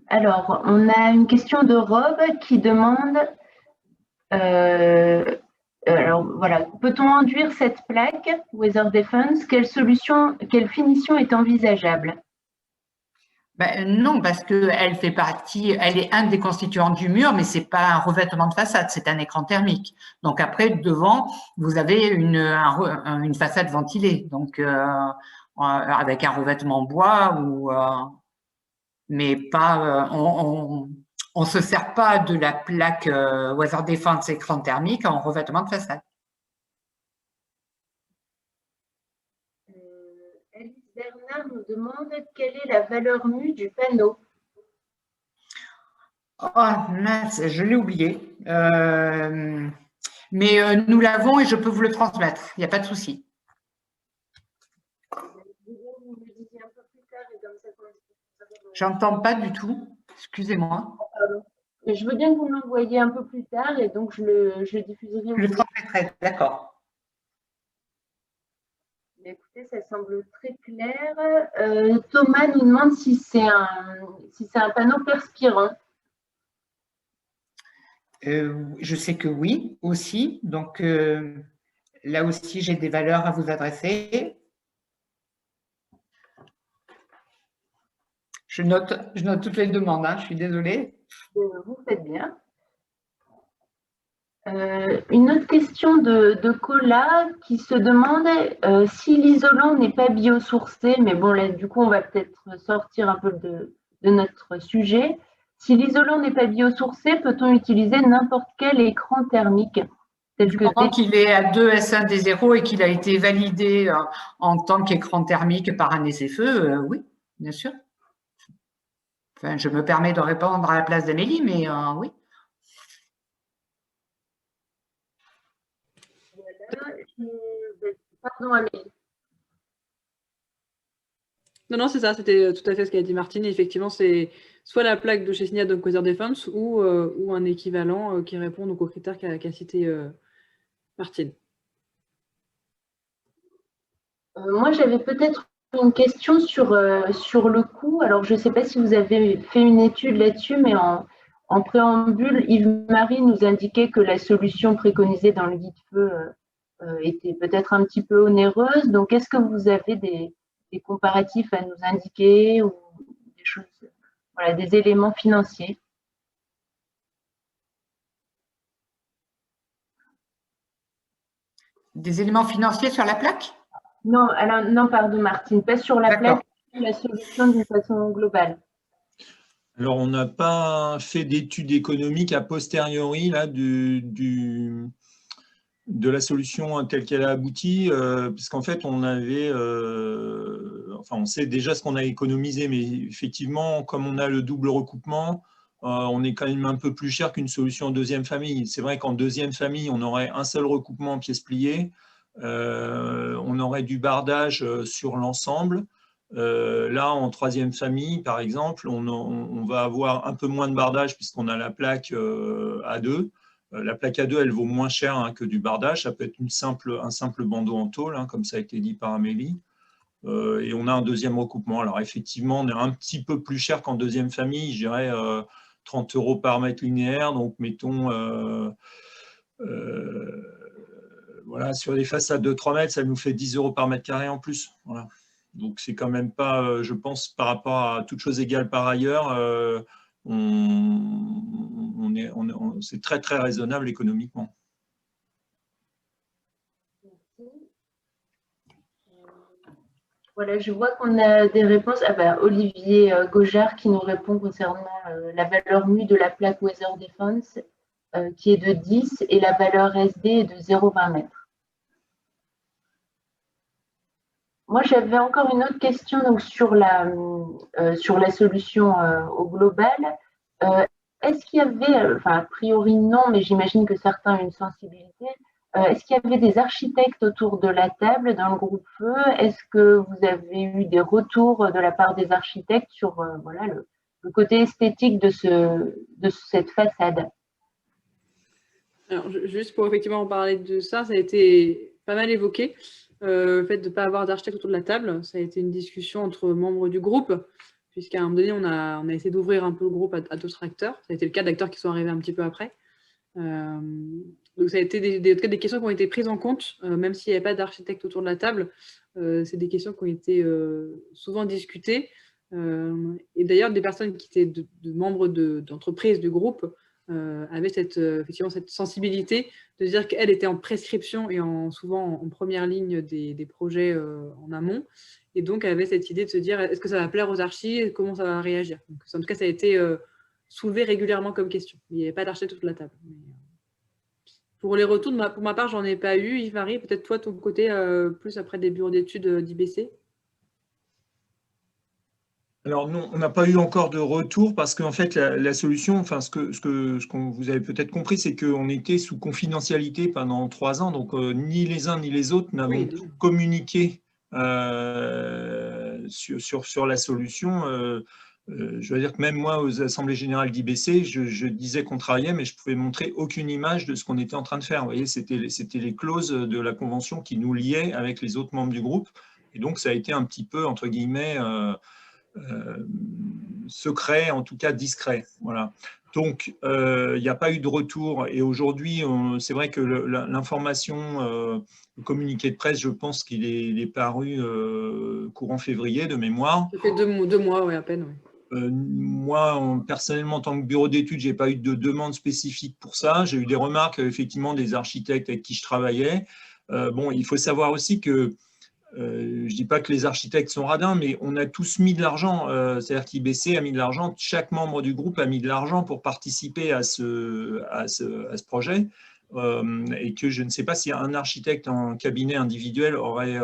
Alors, on a une question de Rob qui demande, alors voilà, peut-on enduire cette plaque Weather Defense? Quelle finition est envisageable? Non, parce qu'elle fait partie, elle est un des constituants du mur, mais c'est pas un revêtement de façade, c'est un écran thermique. Donc après, devant, vous avez une façade ventilée, donc avec un revêtement bois mais pas, on se sert pas de la plaque Weather Defense écran thermique en revêtement de façade. Alice Bernard nous demande quelle est la valeur mue du panneau. Oh mince, je l'ai oublié. Mais nous l'avons et je peux vous le transmettre, il n'y a pas de souci. J'entends pas du tout, excusez-moi. Je veux bien que vous me l'envoyiez un peu plus tard et donc je le diffuserai. Je le transmettrai, d'accord. Écoutez, ça semble très clair. Thomas nous demande si c'est un panneau perspirant. Je sais que oui, aussi. Donc, là aussi, j'ai des valeurs à vous adresser. Je note toutes les demandes, hein, je suis désolée. Vous faites bien. Une autre question de Cola qui se demande si l'isolant n'est pas biosourcé, mais bon, là, du coup, on va peut-être sortir un peu de notre sujet. Si l'isolant n'est pas biosourcé, peut-on utiliser n'importe quel écran thermique? Du moment qu'il est à 2 S1D0 et qu'il a été validé en tant qu'écran thermique par un essai-feu, oui, bien sûr. Enfin, je me permets de répondre à la place d'Amélie, mais oui. Pardon, Amélie. Non, c'est ça, c'était tout à fait ce qu'a dit Martine. Et effectivement, c'est soit la plaque de chez Signat, donc Weather Defense, ou un équivalent qui répond donc, aux critères qu'a cité Martine. Moi, j'avais peut-être une question sur le coût. Alors, je ne sais pas si vous avez fait une étude là-dessus, mais en préambule, Yves-Marie nous indiquait que la solution préconisée dans le guide feu était peut-être un petit peu onéreuse. Donc, est-ce que vous avez des comparatifs à nous indiquer ou des choses, voilà, des éléments financiers? Des éléments financiers sur la plaque? Non, alors, non, pardon, Martine, pas sur la plaque, sur la solution d'une façon globale. Alors, on n'a pas fait d'études économiques a posteriori là, de la solution telle qu'elle a abouti, puisqu'en fait, on avait, on sait déjà ce qu'on a économisé, mais effectivement, comme on a le double recoupement, on est quand même un peu plus cher qu'une solution en deuxième famille. C'est vrai qu'en deuxième famille, on aurait un seul recoupement en pièces pliées, on aurait du bardage sur l'ensemble. Là, en troisième famille, par exemple, on va avoir un peu moins de bardage puisqu'on a la plaque A2. La plaque A2, elle vaut moins cher que du bardage. Ça peut être un simple bandeau en tôle, comme ça a été dit par Amélie. Et on a un deuxième recoupement. Alors effectivement, on est un petit peu plus cher qu'en deuxième famille, je dirais 30 € par mètre linéaire. Donc mettons, voilà, sur les façades de 3 mètres, ça nous fait 10 € par mètre carré en plus. Voilà. Donc c'est quand même pas, je pense, par rapport à toutes choses égales par ailleurs, c'est très très raisonnable économiquement. Voilà, je vois qu'on a des réponses. Ah ben, Olivier Gaujard qui nous répond concernant la valeur mue de la plaque Weather Defense qui est de 10 et la valeur SD est de 0,20 m. Moi, j'avais encore une autre question donc, sur la solution au global. Est-ce qu'il y avait, enfin a priori non, mais j'imagine que certains ont une sensibilité, Est-ce qu'il y avait des architectes autour de la table dans le groupe Feu? Est-ce que vous avez eu des retours de la part des architectes sur voilà, le côté esthétique de cette façade? Alors, juste pour effectivement en parler de ça, ça a été pas mal évoqué. Le fait de ne pas avoir d'architecte autour de la table, ça a été une discussion entre membres du groupe, puisqu'à un moment donné, on a essayé d'ouvrir un peu le groupe à d'autres acteurs. Ça a été le cas d'acteurs qui sont arrivés un petit peu après. Donc, ça a été des questions qui ont été prises en compte, même s'il n'y avait pas d'architecte autour de la table. C'est des questions qui ont été souvent discutées. Et d'ailleurs, des personnes qui étaient de membres d'entreprises, du groupe, avaient effectivement cette sensibilité de dire qu'elle était en prescription et souvent en première ligne des projets en amont. Et donc, elle avait cette idée de se dire, est-ce que ça va plaire aux archis et comment ça va réagir? Donc, en tout cas, ça a été soulevé régulièrement comme question. Il n'y avait pas d'architecte autour de la table. Pour les retours, pour ma part, j'en ai pas eu. Yves-Marie, peut-être toi, ton côté, plus après des bureaux d'études d'IBC? Alors non, on n'a pas eu encore de retour parce qu'en fait la solution, enfin ce que vous avez peut-être compris, c'est qu'on était sous confidentialité pendant 3 ans, donc ni les uns ni les autres n'avons pu communiquer sur la solution. Je veux dire que même moi, aux assemblées générales d'IBC, je disais qu'on travaillait, mais je pouvais montrer aucune image de ce qu'on était en train de faire. Vous voyez, c'était les clauses de la convention qui nous liaient avec les autres membres du groupe, et donc ça a été un petit peu entre guillemets secret, en tout cas discret. Voilà. Donc, il n'y a pas eu de retour. Et aujourd'hui, c'est vrai que l'information, le communiqué de presse, je pense qu'il est paru courant février de mémoire. Ça fait 2 mois, oui, à peine. Oui. Moi, personnellement, en tant que bureau d'études, je n'ai pas eu de demande spécifique pour ça. J'ai eu des remarques, effectivement, des architectes avec qui je travaillais. Bon, il faut savoir aussi que je ne dis pas que les architectes sont radins, mais on a tous mis de l'argent. C'est-à-dire qu'IBC a mis de l'argent, chaque membre du groupe a mis de l'argent pour participer à ce projet. Et que je ne sais pas si un architecte en cabinet individuel aurait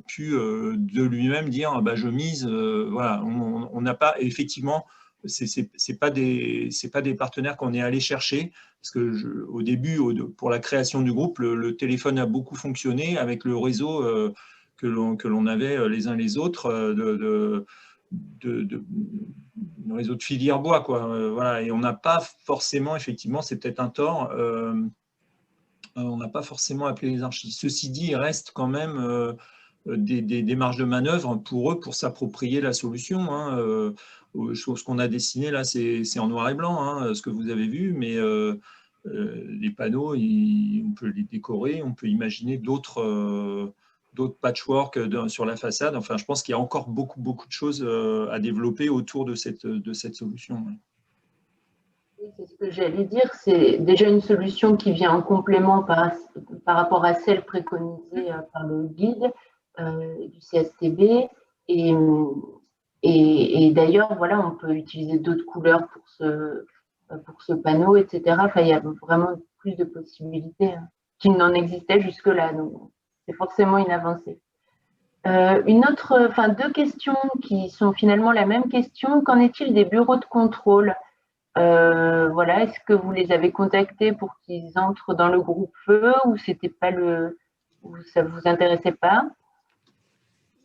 pu de lui-même dire bah, je mise. Voilà, on n'a pas, effectivement, c'est pas des partenaires qu'on est allé chercher. Parce que au début, pour la création du groupe, le téléphone a beaucoup fonctionné avec le réseau que l'on avait les uns les autres, le réseau de filière bois, quoi. Voilà. Et on n'a pas forcément, effectivement, c'est peut-être un tort, on n'a pas forcément appelé les archis. Ceci dit, il reste quand même des marges de manœuvre pour eux pour s'approprier la solution. Hein. Ce qu'on a dessiné là, c'est en noir et blanc, hein, ce que vous avez vu, mais les panneaux, on peut les décorer, on peut imaginer d'autres patchwork sur la façade. Enfin, je pense qu'il y a encore beaucoup de choses à développer autour de cette solution. C'est ce que j'allais dire, c'est déjà une solution qui vient en complément par rapport à celle préconisée par le guide du CSTB. Et d'ailleurs, voilà, on peut utiliser d'autres couleurs pour ce panneau, etc. Enfin, il y a vraiment plus de possibilités qu'il n'en existait jusque-là. Donc, c'est forcément une avancée. Deux questions qui sont finalement la même question. Qu'en est-il des bureaux de contrôle? Voilà, est-ce que vous les avez contactés pour qu'ils entrent dans le groupe Feu ou c'était pas ou ça vous intéressait pas?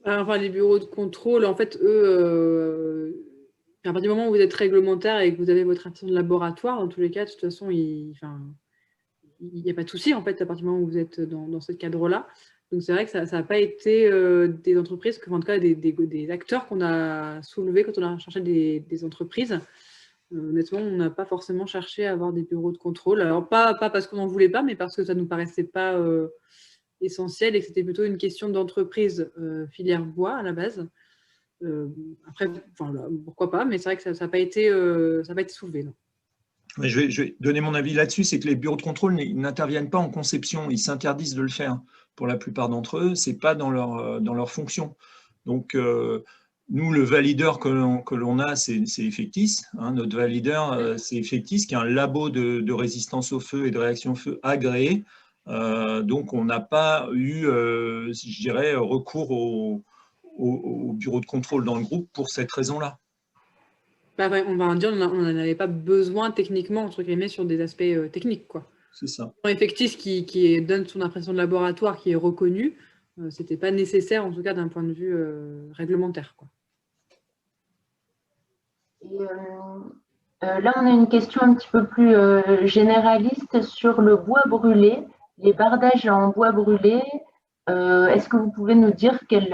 Enfin, les bureaux de contrôle, en fait, eux, à partir du moment où vous êtes réglementaire et que vous avez votre institution de laboratoire, dans tous les cas, de toute façon, il n'y a pas de souci, en fait, à partir du moment où vous êtes dans ce cadre-là. Donc, c'est vrai que ça n'a pas été des entreprises, en tout cas des acteurs qu'on a soulevés quand on a cherché des entreprises. Honnêtement, on n'a pas forcément cherché à avoir des bureaux de contrôle. Alors, pas parce qu'on n'en voulait pas, mais parce que ça ne nous paraissait pas essentiel et que c'était plutôt une question d'entreprise filière bois à la base. Après, pourquoi pas, mais c'est vrai que ça n'a pas été soulevé. Non. Mais je vais donner mon avis là-dessus, c'est que les bureaux de contrôle n'interviennent pas en conception, ils s'interdisent de le faire. Pour la plupart d'entre eux, ce n'est pas dans leur fonction. Donc, nous, le valideur que l'on a, c'est Effectis. Hein, notre valideur, c'est Effectis, qui est un labo de résistance au feu et de réaction au feu agréé. Donc, on n'a pas eu, je dirais, recours au bureau de contrôle dans le groupe pour cette raison-là. On va dire qu'on n'en avait pas besoin techniquement, entre guillemets, sur des aspects techniques, quoi. C'est ça. Effectif qui donne son impression de laboratoire qui est reconnu, ce n'était pas nécessaire, en tout cas d'un point de vue réglementaire, quoi. Et, là, on a une question un petit peu plus généraliste sur le bois brûlé, les bardages en bois brûlé. Est-ce que vous pouvez nous dire quel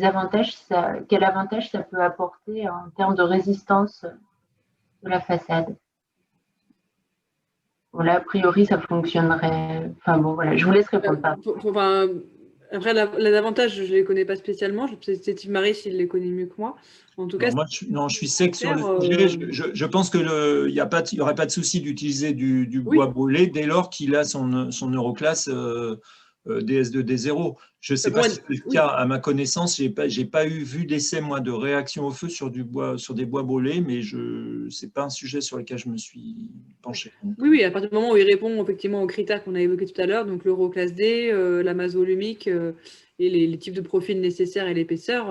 avantage ça peut apporter en termes de résistance de la façade? Voilà, a priori, ça fonctionnerait. Enfin bon, voilà, je vous laisse répondre. Après, les avantages, je ne les connais pas spécialement. C'est Yves Marie s'il les connaît mieux que moi. En tout cas, moi, je suis sec sur le sujet. Je pense qu'il n'y aurait pas de souci d'utiliser du bois brûlé dès lors qu'il a son Euroclass DS2, D0. Je ne sais pas si c'est le cas, à ma connaissance, je n'ai pas vu d'essai, moi, de réaction au feu sur des bois brûlés, mais ce n'est pas un sujet sur lequel je me suis penché. Oui, à partir du moment où il répond effectivement aux critères qu'on a évoqués tout à l'heure, donc l'Euroclass D, la masse volumique et les types de profils nécessaires et l'épaisseur,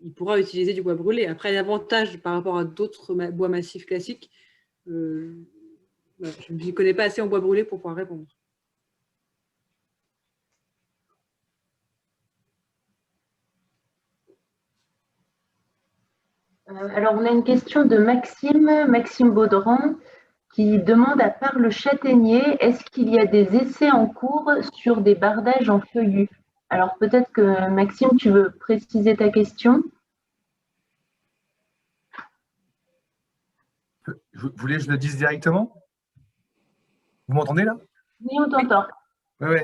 il pourra utiliser du bois brûlé. Après, l'avantage par rapport à d'autres bois massifs classiques, je ne connais pas assez en bois brûlé pour pouvoir répondre. Alors, on a une question de Maxime Baudran, qui demande, à part le châtaignier, est-ce qu'il y a des essais en cours sur des bardages en feuillus? Alors, peut-être que, Maxime, tu veux préciser ta question? Vous voulez que je le dise directement? Vous m'entendez là? Oui, on t'entend. Oui.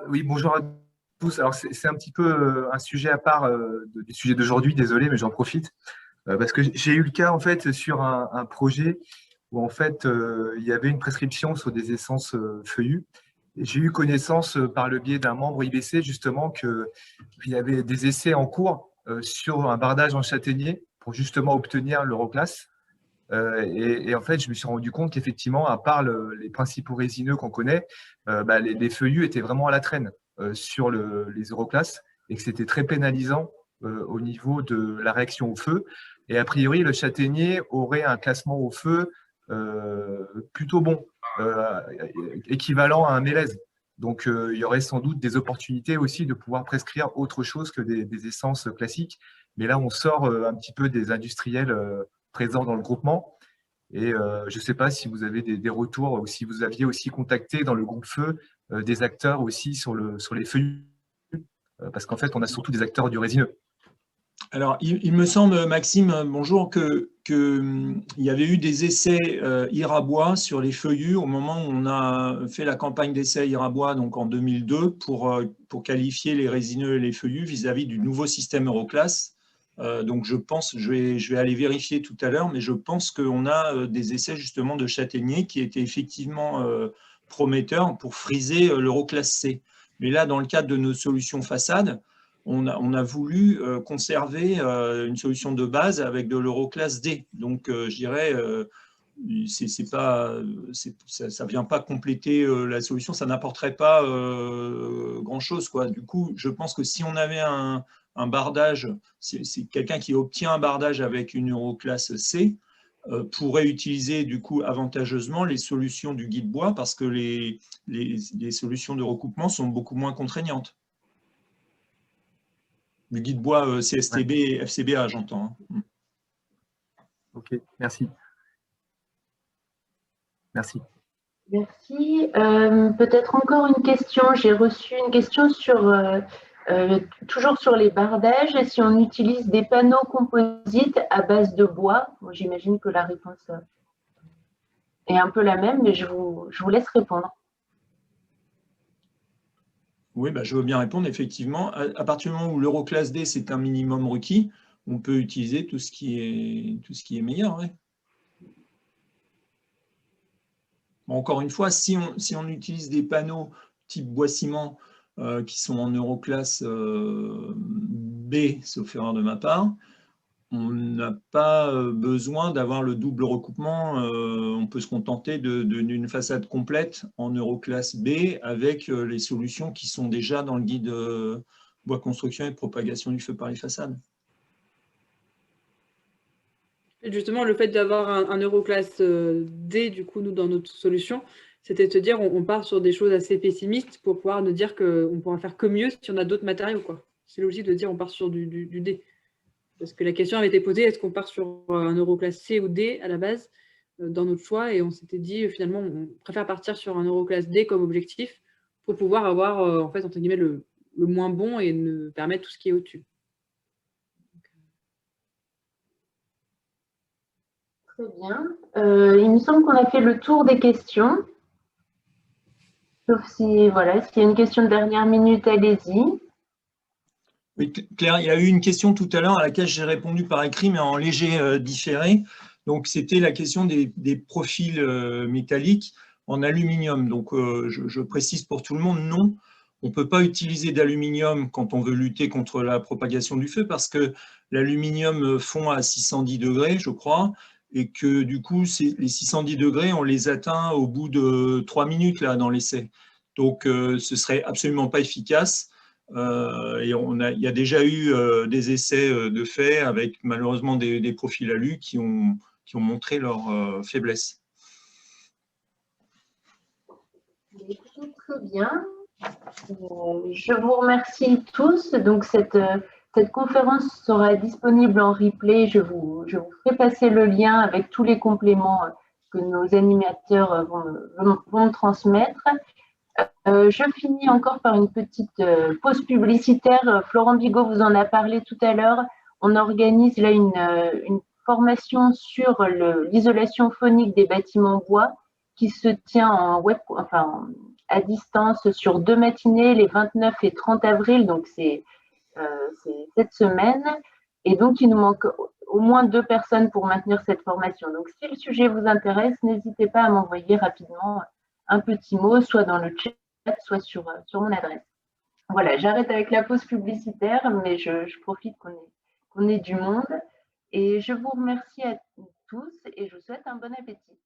Oui, bonjour à tous. Alors, c'est un petit peu un sujet à part du sujet d'aujourd'hui, désolé, mais j'en profite. Parce que j'ai eu le cas, en fait, sur un projet où, en fait, il y avait une prescription sur des essences feuillues. J'ai eu connaissance, par le biais d'un membre IBC, justement, qu'il y avait des essais en cours sur un bardage en châtaignier pour justement obtenir l'Euroclass. Et en fait, je me suis rendu compte qu'effectivement, à part les principaux résineux qu'on connaît, les feuillus étaient vraiment à la traîne sur les Euroclass et que c'était très pénalisant au niveau de la réaction au feu. Et a priori, le châtaignier aurait un classement au feu plutôt bon, équivalent à un mélèze. Donc, il y aurait sans doute des opportunités aussi de pouvoir prescrire autre chose que des essences classiques. Mais là, on sort un petit peu des industriels présents dans le groupement. Et je ne sais pas si vous avez des retours ou si vous aviez aussi contacté dans le groupe Feu des acteurs aussi sur les feuillus, parce qu'en fait, on a surtout des acteurs du résineux. Alors, il me semble, Maxime, bonjour, qu'il y avait eu des essais Irabois sur les feuillus au moment où on a fait la campagne d'essai Irabois, donc en 2002, pour qualifier les résineux et les feuillus vis-à-vis du nouveau système Euroclass. Donc, je pense, je vais aller vérifier tout à l'heure, mais je pense qu'on a des essais justement de châtaignier qui étaient effectivement prometteurs pour friser l'Euroclass C. Mais là, dans le cadre de nos solutions façades, on a voulu conserver une solution de base avec de l'Euroclass D. Donc, je dirais, ça ne vient pas compléter la solution, ça n'apporterait pas grand-chose, quoi. Du coup, je pense que si on avait un bardage, c'est quelqu'un qui obtient un bardage avec une Euroclass C, pourrait utiliser du coup avantageusement les solutions du guide bois parce que les solutions de recoupement sont beaucoup moins contraignantes. Le guide bois CSTB et FCBA, j'entends. Ok, merci. Merci. Merci. Peut-être encore une question. J'ai reçu une question toujours sur les bardages. Si on utilise des panneaux composites à base de bois, j'imagine que la réponse est un peu la même, mais je vous laisse répondre. Oui, je veux bien répondre. Effectivement, à partir du moment où l'Euroclass D, c'est un minimum requis, on peut utiliser tout ce qui est meilleur. Ouais. Bon, encore une fois, si on utilise des panneaux type bois-ciment qui sont en Euroclass B, sauf erreur de ma part, on n'a pas besoin d'avoir le double recoupement. On peut se contenter d'une façade complète en Euroclass B avec les solutions qui sont déjà dans le guide bois construction et propagation du feu par les façades. Et justement, le fait d'avoir un Euroclass D, du coup, nous, dans notre solution, C'était de se dire, on part sur des choses assez pessimistes pour pouvoir nous dire qu'on pourra faire que mieux si on a d'autres matériaux, quoi. C'est logique de dire on part sur du D. Parce que la question avait été posée, est-ce qu'on part sur un Euroclass C ou D à la base dans notre choix? Et on s'était dit, finalement, on préfère partir sur un Euroclass D comme objectif pour pouvoir avoir, en fait, entre guillemets, le moins bon et ne permettre tout ce qui est au-dessus. Très bien. Il me semble qu'on a fait le tour des questions. Sauf si, voilà, s'il y a une question de dernière minute, allez-y. Oui, Claire, il y a eu une question tout à l'heure à laquelle j'ai répondu par écrit, mais en léger différé. Donc, c'était la question des profils métalliques en aluminium. Donc, je précise pour tout le monde, non, on ne peut pas utiliser d'aluminium quand on veut lutter contre la propagation du feu parce que l'aluminium fond à 610 degrés, je crois, et que du coup, les 610 degrés, on les atteint au bout de 3 minutes là, dans l'essai. Donc, ce serait absolument pas efficace. Et il y a déjà eu des essais de fait avec malheureusement des profils alu qui ont montré leur faiblesse. Très bien. Je vous remercie tous. Donc, cette conférence sera disponible en replay. Je vous ferai passer le lien avec tous les compléments que nos animateurs vont transmettre. Je finis encore par une petite pause publicitaire. Florent Bigot vous en a parlé tout à l'heure. On organise là une formation sur l'isolation phonique des bâtiments bois qui se tient à distance sur 2 matinées, les 29 et 30 avril, donc c'est cette semaine. Et donc, il nous manque au moins 2 personnes pour maintenir cette formation. Donc, si le sujet vous intéresse, n'hésitez pas à m'envoyer rapidement un petit mot, soit dans le chat, soit sur mon adresse. Voilà, j'arrête avec la pause publicitaire, mais je profite qu'on ait du monde. Et je vous remercie à tous et je vous souhaite un bon appétit.